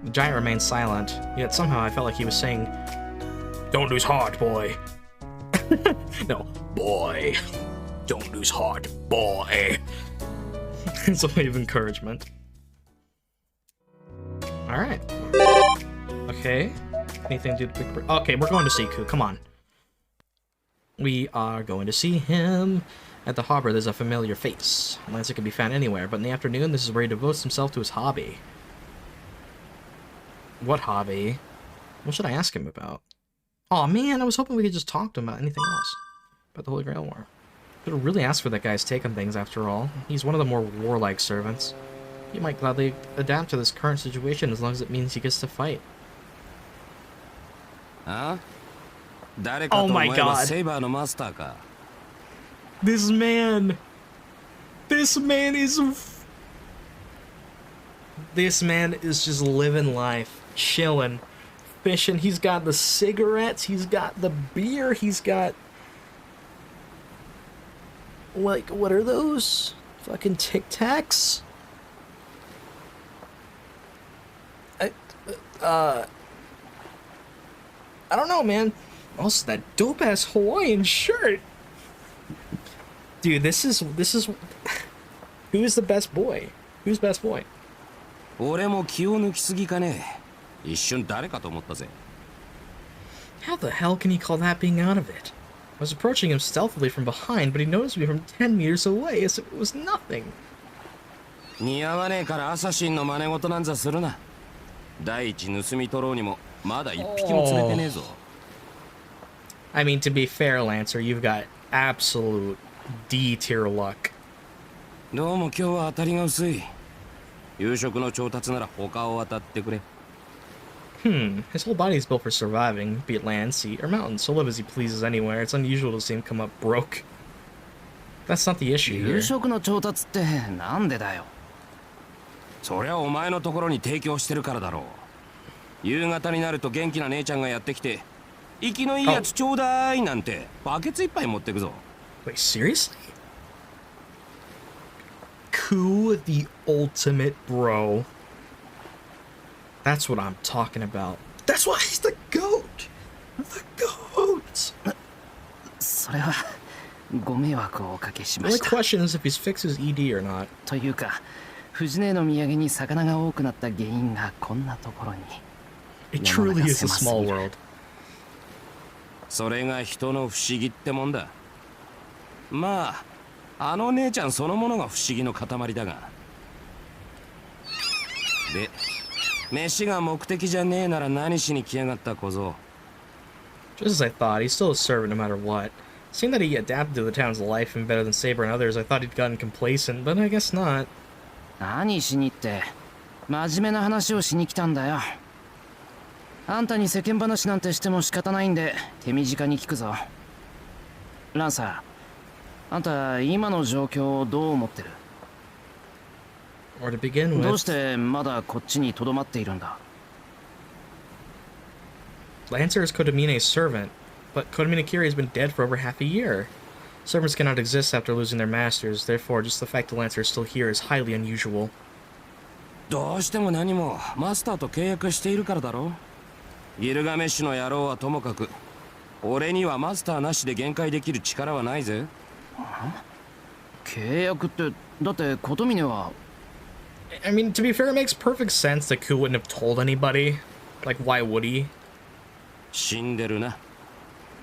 The giant remained silent, yet somehow I felt like he was saying, "Don't lose heart, boy." No, boy. Don't lose heart, boy. It's a way of encouragement. Alright. Okay. Anything to do with Big Bird? Okay, we're going to Siku. Come on. We are going to see him. At the harbor, there's a familiar face. Lancer can be found anywhere, but in the afternoon, this is where he devotes himself to his hobby. What hobby? What should I ask him about? Oh man, I was hoping we could just talk to him about anything else. About the Holy Grail War. Should really ask for that guy's take on things after all. He's one of the more warlike servants. He might gladly adapt to this current situation as long as it means he gets to fight. Huh? Oh my god. Saber no master ka. This man is just living life, chilling, fishing. He's got the cigarettes, he's got the beer, he's got, like, what are those? Fucking Tic Tacs? I don't know, man. Also, that dope-ass Hawaiian shirt. Dude, this is who's the best boy? Who's best boy? 俺も気を抜きすぎかね。一瞬誰かと思ったぜ。How the hell can he call that being out of it? I was approaching him stealthily from behind, but he noticed me from 10 meters away as if it was nothing. 似合わねえからアサシンの真似事なんざするな。第一盗み取ろうにもまだ一匹も釣れてねえぞ。I mean, to be fair, Lancer, you've got absolute D-tier luck. どうも今日は当たりが薄い。夕食の調達なら他を渡ってくれ。His whole body is built for surviving, be it land, sea, or mountains. He'll live as he pleases anywhere. It's unusual to see him come up broke. That's not the issue here. 夕食の調達ってなんでだよ。そりゃお前のところに提供してるからだろう。夕方になると元気な姉ちゃんがやってきて、生きのいいやつちょうだいなんてバケツ一杯持ってくぞ。Wait, seriously? Ku the ultimate bro. That's what I'm talking about. That's why he's the GOAT! The GOAT! それはご迷惑をおかけし The ま only した。 question is if he's fixed his ED or not. というか、藤姉の土産に魚が多くなった原因がこんなところに。 It truly is a small world. それが人の不思議ってもんだ。まあ、あの姉ちゃんそのものが不思議の塊だが。で、飯が目的じゃねえなら何しに来やがった小僧。Just as I thought, he's still a servant no matter what. Seeing that he adapted to the town's life and better than Saber and others, I thought he'd gotten complacent, but I guess not. 何しにって真面目な話をしに来たんだよ。あんたに世間話なんてしても仕方ないんで手短に聞くぞ。ランサー、あんた今の状況をどう思ってる？ Or to begin どう with, してまだこっちにとどまっているんだ？ Lancer is Kodamina's servant, but Kodamina Kiri has been dead for over half a year. Servants cannot exist after losing their masters, therefore just the fact that Lancer is still here is highly unusual. どうしても何もマスターと契約しているからだろ。ギルガメッシュの野郎はともかく、俺にはマスターなしで限界できる力はないぜ。契約ってだって琴峰は。 I mean, to be fair, it makes perfect sense that Ku wouldn't have told anybody. Like, why would he? 死んでるな。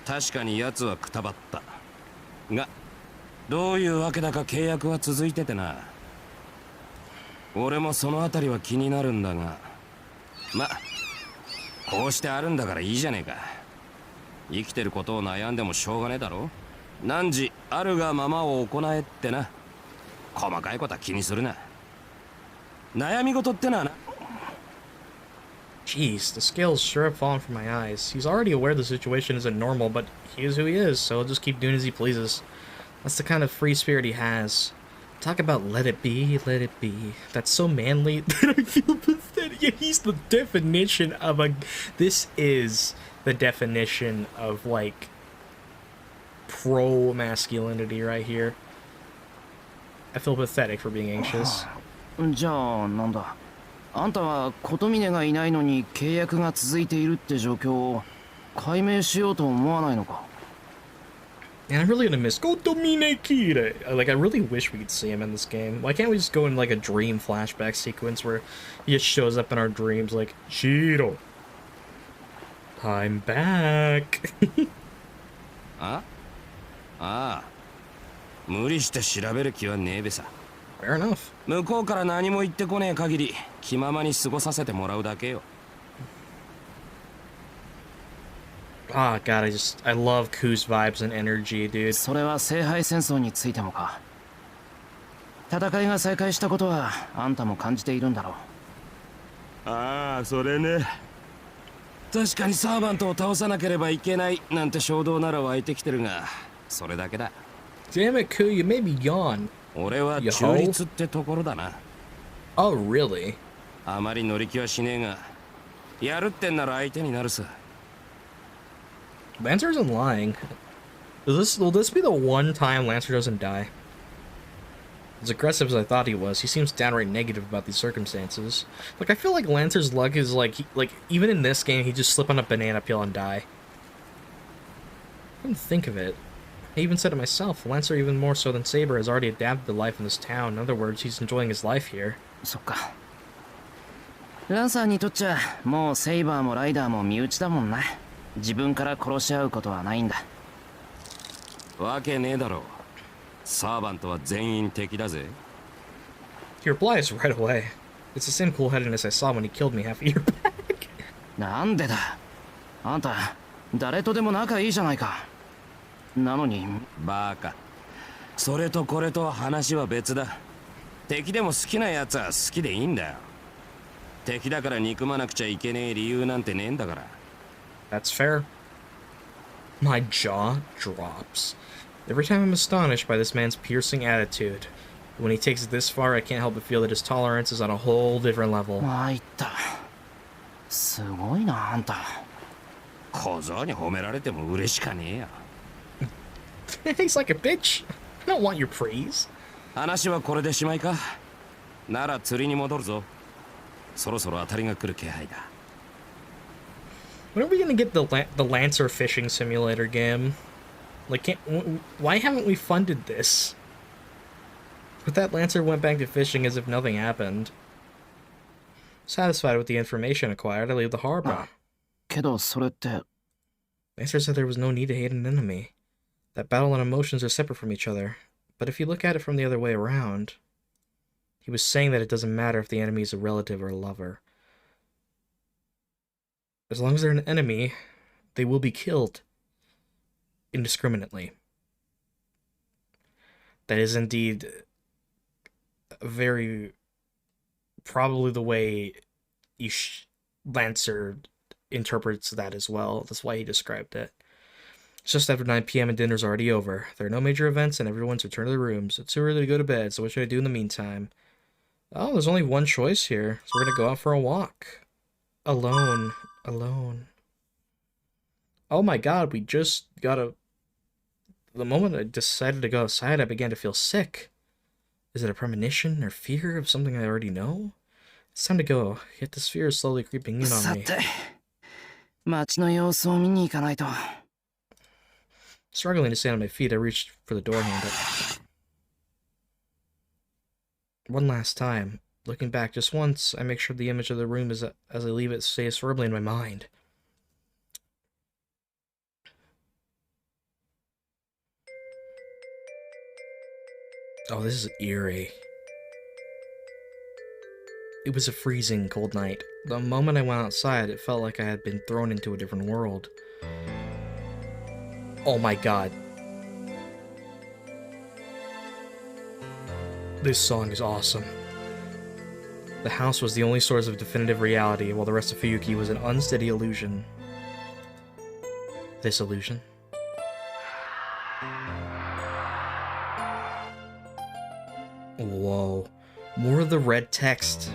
確かに奴はくたばった。が、どういうわけだか契約は続いててな。俺もそのあたりは気になるんだが。ま、こうしてあるんだからいいじゃねえか。生きてることを悩んでもしょうがねえだろ。汝あるがままを行えってな。細かいことは気にするな。悩み事ってのはな。Jeez, the scales sure have fallen from my eyes. He's already aware the situation isn't normal, but he is who he is, so he'll just keep doing as he pleases. That's the kind of free spirit he has. Talk about let it be, let it be. That's so manly that I feel pathetic. Yeah, he's the definition of a... This is the definition of, like, pro-masculinity right here. I feel pathetic for being anxious. じゃあなんだ。あんたは琴峰がいないのに契約が続いているって状況を解明しようと思わないのか？ And I'm really gonna miss Kotomine Kire. Like, I really wish we could see him in this game. Why can't we just go in like a dream flashback sequence where he just shows up in our dreams like, Shiro, I'm back. ああ、無理して調べる気はねえべさ。 Fair enough. 向こうから何も言ってこねえ限り気ままに過ごさせてもらうだけよ。Ah, God, I love Ku's vibes and energy, dude. それは聖杯戦争についてもか。戦いが再開したことはあんたも感じているんだろう。ああ、それね。確かにサーバントを倒さなければいけないなんて衝動なら湧いてきてるが、それだけだ。Damn it, Ku, you made me yawn. 俺は中立ってところだな。Oh, really? あまり乗り気はしねえが、やるってんなら相手になるさ。Lancer isn't lying. Will this be the one time Lancer doesn't die? As aggressive as I thought he was, he seems downright negative about these circumstances. Like, I feel like Lancer's luck is like, even in this game, he'd just slip on a banana peel and die. I didn't think of it. I even said it myself. Lancer, even more so than Saber, has already adapted to life in this town. In other words, he's enjoying his life here. そっか。ランサーにとっちゃもうセイバーもライダーも身内だもんな。自分から殺し合うことはないんだ。わけねえだろ。サーバントは全員敵だぜ。He replies right away. It's the same cool-headedness I saw when he killed me half a year back. なんでだ。あんた誰とでも仲いいじゃないか。なのにバカ。それとこれと話は別だ。敵でも好きなやつは好きでいいんだよ。敵だから憎まなくちゃいけねえ理由なんてねえんだから。That's fair. My jaw drops. Every time I'm astonished by this man's piercing attitude. When he takes it this far, I can't help but feel that his tolerance is on a whole different level. 参った。すごいなあんた。小僧に褒められても嬉しかねえよ。He's like a bitch. I don't want your praise. 話はこれでしまいか。なら釣りに戻るぞ。そろそろ当たりが来る気配だ。When are we gonna get the Lancer fishing simulator game? Like, why haven't we funded this? But that Lancer went back to fishing as if nothing happened. Satisfied with the information acquired, I leave the harbor. けどそれって。Lancer said there was no need to hate an enemy. That battle and emotions are separate from each other. But if you look at it from the other way around, he was saying that it doesn't matter if the enemy is a relative or a lover. As long as they're an enemy, they will be killed indiscriminately. That is indeed very probably the way Lancer interprets that as well. That's why he described it. It's just after 9 p.m. and dinner's already over. There are no major events and everyone's returned to their rooms. It's too early to go to bed, so what should I do in the meantime? Oh, there's only one choice here. So we're gonna go out for a walk. Alone. Alone. Oh my god, we just got a... The moment I decided to go outside, I began to feel sick. Is it a premonition or fear of something I already know? It's time to go, yet this fear is slowly creeping in on me. さて、街の様子を見に行かないと。Struggling to stand on my feet, I reached for the door handle. One last time. Looking back just once, I make sure the image of the room as I leave it stays firmly in my mind. Oh, this is eerie. It was a freezing cold night. The moment I went outside, it felt like I had been thrown into a different world. Oh my god. This song is awesome. The house was the only source of definitive reality, while the rest of Fuyuki was an unsteady illusion. This illusion? Whoa. More of the red text.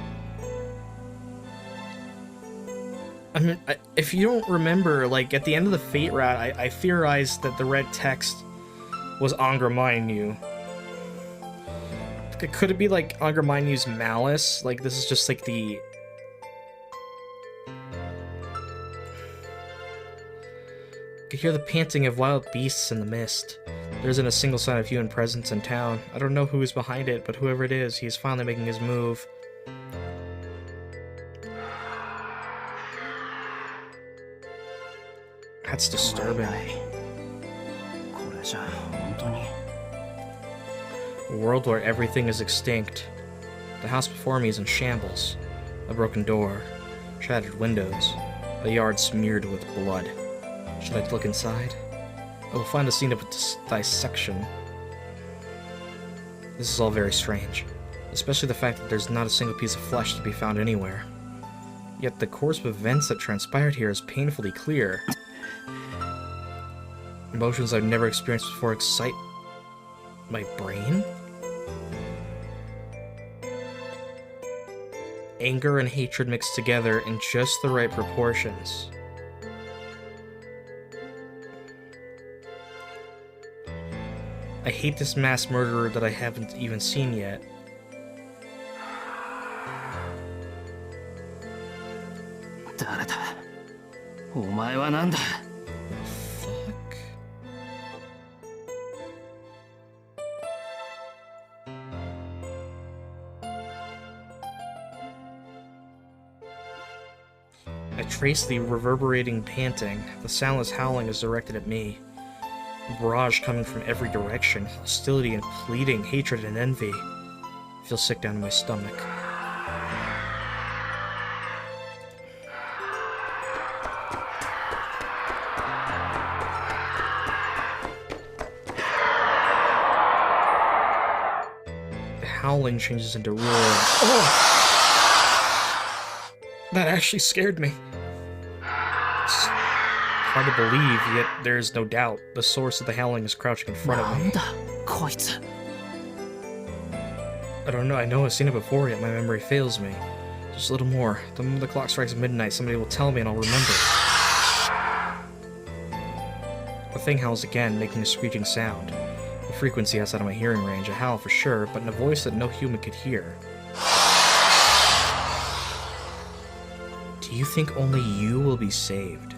I mean, if you don't remember, like, at the end of the Fate Rat, I theorized that the red text was Angra Mainyu. Could it be, like, Angra Mainyu's malice? Like, this is just, like, the... I could hear the panting of wild beasts in the mist. There isn't a single sign of human presence in town. I don't know who is behind it, but whoever it is, he is finally making his move. That's disturbing. A world where everything is extinct. The house before me is in shambles. A broken door, shattered windows, a yard smeared with blood. Should I look inside? I will find a scene of dissection. This is all very strange, especially the fact that there's not a single piece of flesh to be found anywhere. Yet the course of events that transpired here is painfully clear. Emotions I've never experienced before excite my brain? Anger and hatred mixed together in just the right proportions. I hate this mass murderer that I haven't even seen yet. Fuck. I trace the reverberating panting. The soundless howling is directed at me. A barrage coming from every direction. Hostility and pleading, hatred and envy. I feel sick down to my stomach. The howling changes into roaring. Oh! That actually scared me. It's hard to believe, yet there's no doubt. The source of the howling is crouching in front of me. I don't know, I know I've seen it before, yet my memory fails me. Just a little more. The moment the clock strikes midnight, somebody will tell me and I'll remember. The thing howls again, making a screeching sound. The frequency outside of my hearing range, a howl for sure, but in a voice that no human could hear. Do you think only you will be saved?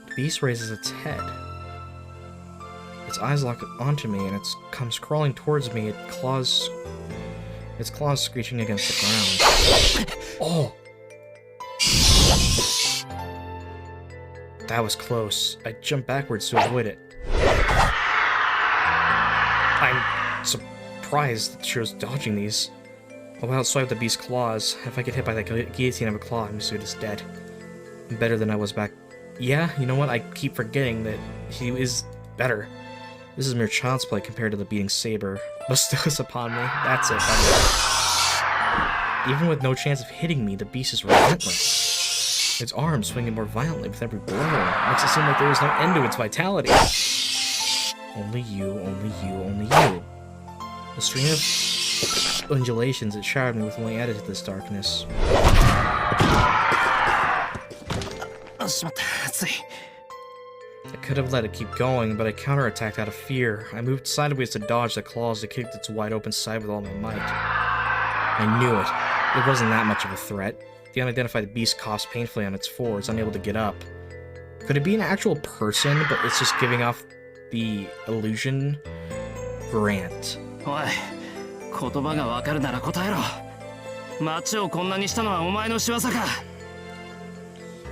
The beast raises its head. Its eyes lock onto me and it comes crawling towards me, its claws screeching against the ground. Oh! That was close. I jumped backwards to avoid it. I'm surprised that she was dodging these. I'll outswipe the beast's claws. If I get hit by that guillotine of a claw, I'm as good as dead. I'm better than I was back. Yeah, you know what? I keep forgetting that he is better. This is mere child's play compared to the beating Saber. Bestows upon me. That's it. Even with no chance of hitting me, the beast is relentless. Its arms swinging more violently with every blow. Makes it seem like there is no end to its vitality. Only you, only you, only you. The string of undulations that showered me with only added to this darkness. I could have let it keep going, but I counterattacked out of fear. I moved sideways to dodge the claws that kicked its wide open side with all my might. I knew it. It wasn't that much of a threat. The unidentified beast coughs painfully on its fours, unable to get up. Could it be an actual person, but it's just giving off the illusion? Grant.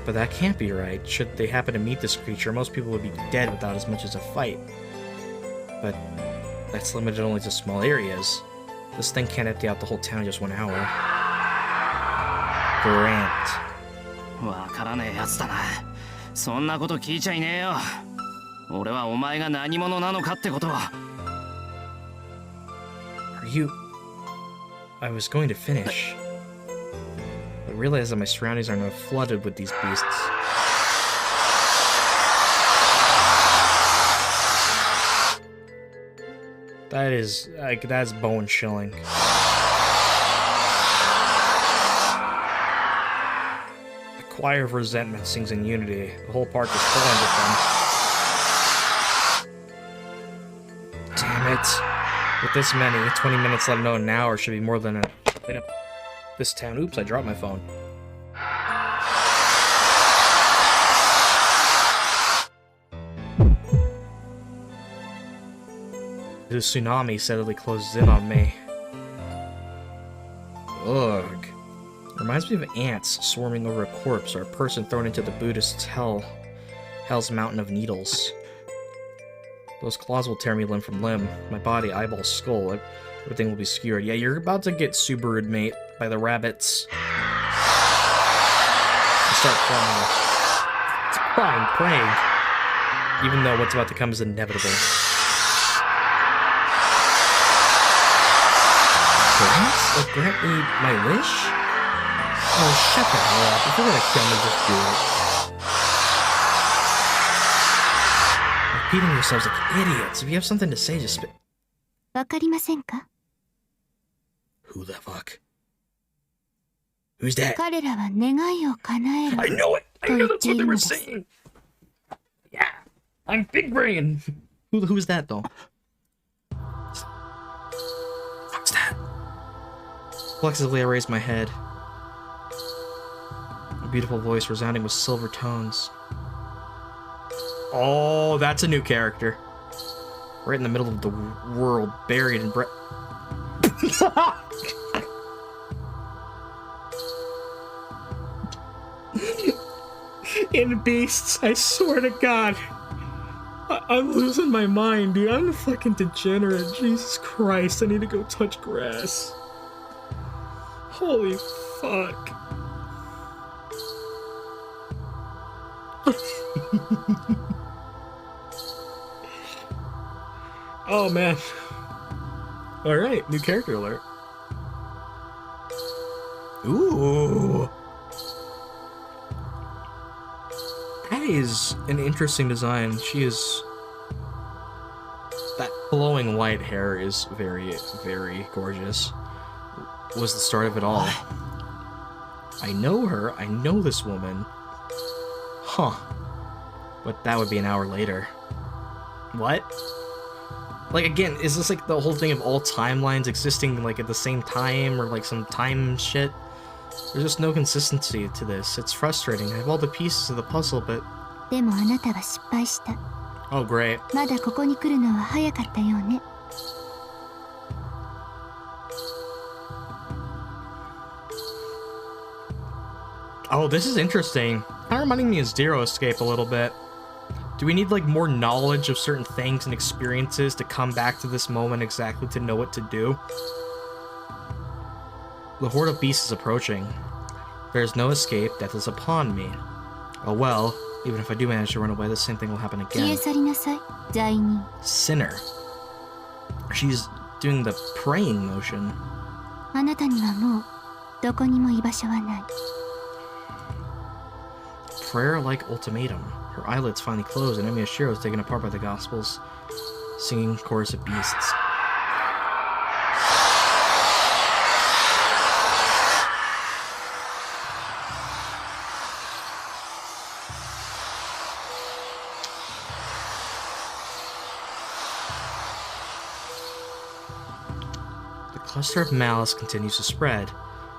But that can't be right. Should they happen to meet this creature, most people would be dead without as much as a fight. But that's limited only to small areas. This thing can't empty out the whole town in just 1 hour. Grant. Are you... I was going to finish. I realized that my surroundings are now flooded with these beasts. That is, that's bone chilling. A choir of resentment sings in unity. The whole park is full of them. Damn it. With this many, 20 minutes let know an hour should be more than a... This town. Oops, I dropped my phone. The tsunami steadily closes in on me. Ugh. Reminds me of ants swarming over a corpse or a person thrown into the Buddhist Hell's Mountain of Needles. Those claws will tear me limb from limb. My body, eyeball, skull, everything will be skewered. Yeah, you're about to get Subaru'd, mate, by the rabbits. This start praying, even though what's about to come is inevitable. Grant me my wish? Oh, shut the hell up. If you're gonna kill me, just do it. Repeating yourselves like idiots. If you have something to say, just spit. わかりませんか? Who the fuck? Who's that? 彼らは願いを叶える I know it! I know that's what they were saying! Yeah! I'm big brain! Who's that, though? What's that? Flexibly, I raised my head. A beautiful voice resounding with silver tones. Oh, that's a new character. Right in the middle of the world, buried in in beasts, I swear to God. I'm losing my mind, dude. I'm a fucking degenerate. Jesus Christ, I need to go touch grass. Holy fuck. Oh man. Alright, new character alert. Ooh. That is an interesting design. She is... That flowing white hair is very, very gorgeous. Was the start of it all. I know her. I know this woman. Huh. But that would be an hour later. What? Like, again, is this like the whole thing of all timelines existing like at the same time, or like some time shit? There's just no consistency to this. It's frustrating. I have all the pieces of the puzzle, but... でもあなたは失敗した。 Oh, great. まだここに来るのは早かったようね。 Oh, this is interesting. Kind of reminding me of Zero Escape a little bit. Do we need like more knowledge of certain things and experiences to come back to this moment exactly to know what to do? The horde of beasts is approaching. There is no escape. Death is upon me. Oh well, even if I do manage to run away, the same thing will happen 消え again. 去りなさい、罪人。 Sinner. She's doing the praying motion. あなたにはもうどこにも居場所はない。 Prayer-like ultimatum. Her eyelids finally closed, and Emiya Shiro is taken apart by the Gospels, singing chorus of beasts. The cluster of malice continues to spread.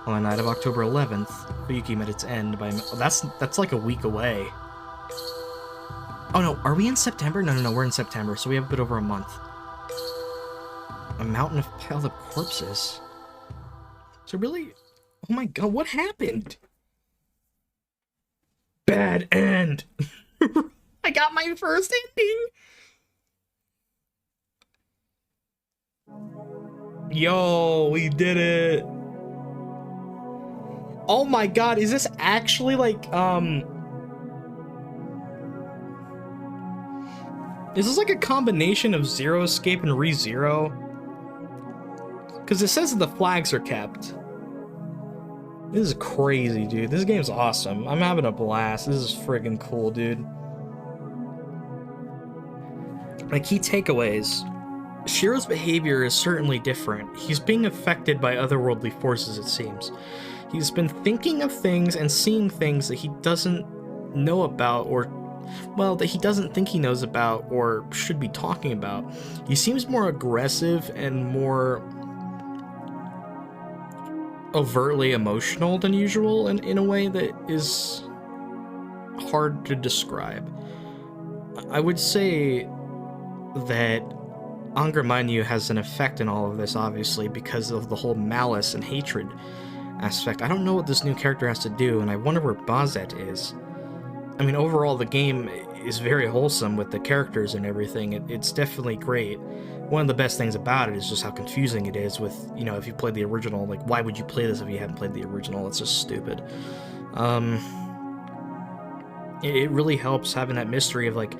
On the night of October 11th, Fuyuki met its end by... That's like a week away. Oh no, are we in September? No, we're in September, so we have a bit over a month. A mountain of piled up corpses. So really... Oh my god, what happened? Bad end! I got my first ending! Yo, we did it! Oh my god, is this actually like, is this like a combination of Zero Escape and ReZero? Because it says that the flags are kept. This is crazy, dude. This game's awesome. I'm having a blast. This is friggin' cool, dude. My key takeaways. Shiro's behavior is certainly different. He's being affected by otherworldly forces, it seems. He's been thinking of things and seeing things that he doesn't know about, or, well, that he doesn't think he knows about or should be talking about. He seems more aggressive and more overtly emotional than usual, and in a way that is hard to describe. I would say that Angermanyu has an effect in all of this, obviously, because of the whole malice and hatred aspect. I don't know what this new character has to do, and I wonder where Bazet is. I mean, overall, the game is very wholesome with the characters and everything. It's definitely great. One of the best things about it is just how confusing it is with, you know, if you played the original, like, why would you play this if you hadn't played the original? It's just stupid. it really helps having that mystery of like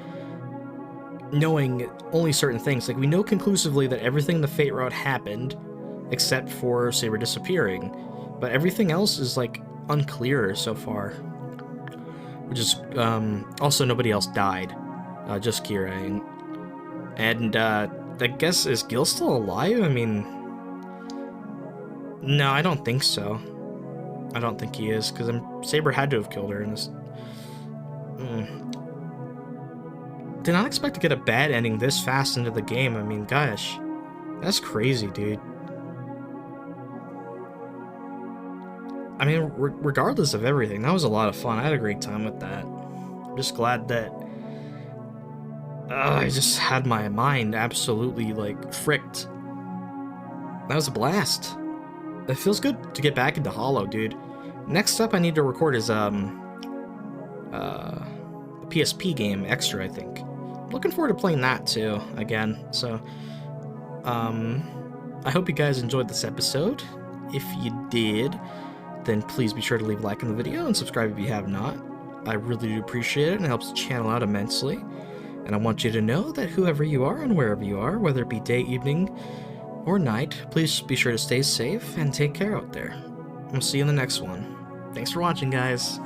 knowing only certain things. Like we know conclusively that everything in the Fate route happened except for Saber disappearing, but everything else is like unclear so far, which is also nobody else died, just Kira. And I guess, is Gil still alive? I mean, no, I don't think so. I don't think he is, because Saber had to have killed her in this. Did not expect to get a bad ending this fast into the game. I mean, gosh, that's crazy, dude. I mean, regardless of everything, that was a lot of fun. I had a great time with that. I'm just glad that I just had my mind absolutely, like, fricked. That was a blast. It feels good to get back into Hollow, dude. Next up I need to record is, the PSP game, Extra, I think. Looking forward to playing that, too, again. So, I hope you guys enjoyed this episode. If you did, then please be sure to leave a like on the video and subscribe if you have not. I really do appreciate it, and it helps the channel out immensely. And I want you to know that whoever you are and wherever you are, whether it be day, evening, or night, please be sure to stay safe and take care out there. I'll see you in the next one. Thanks for watching, guys.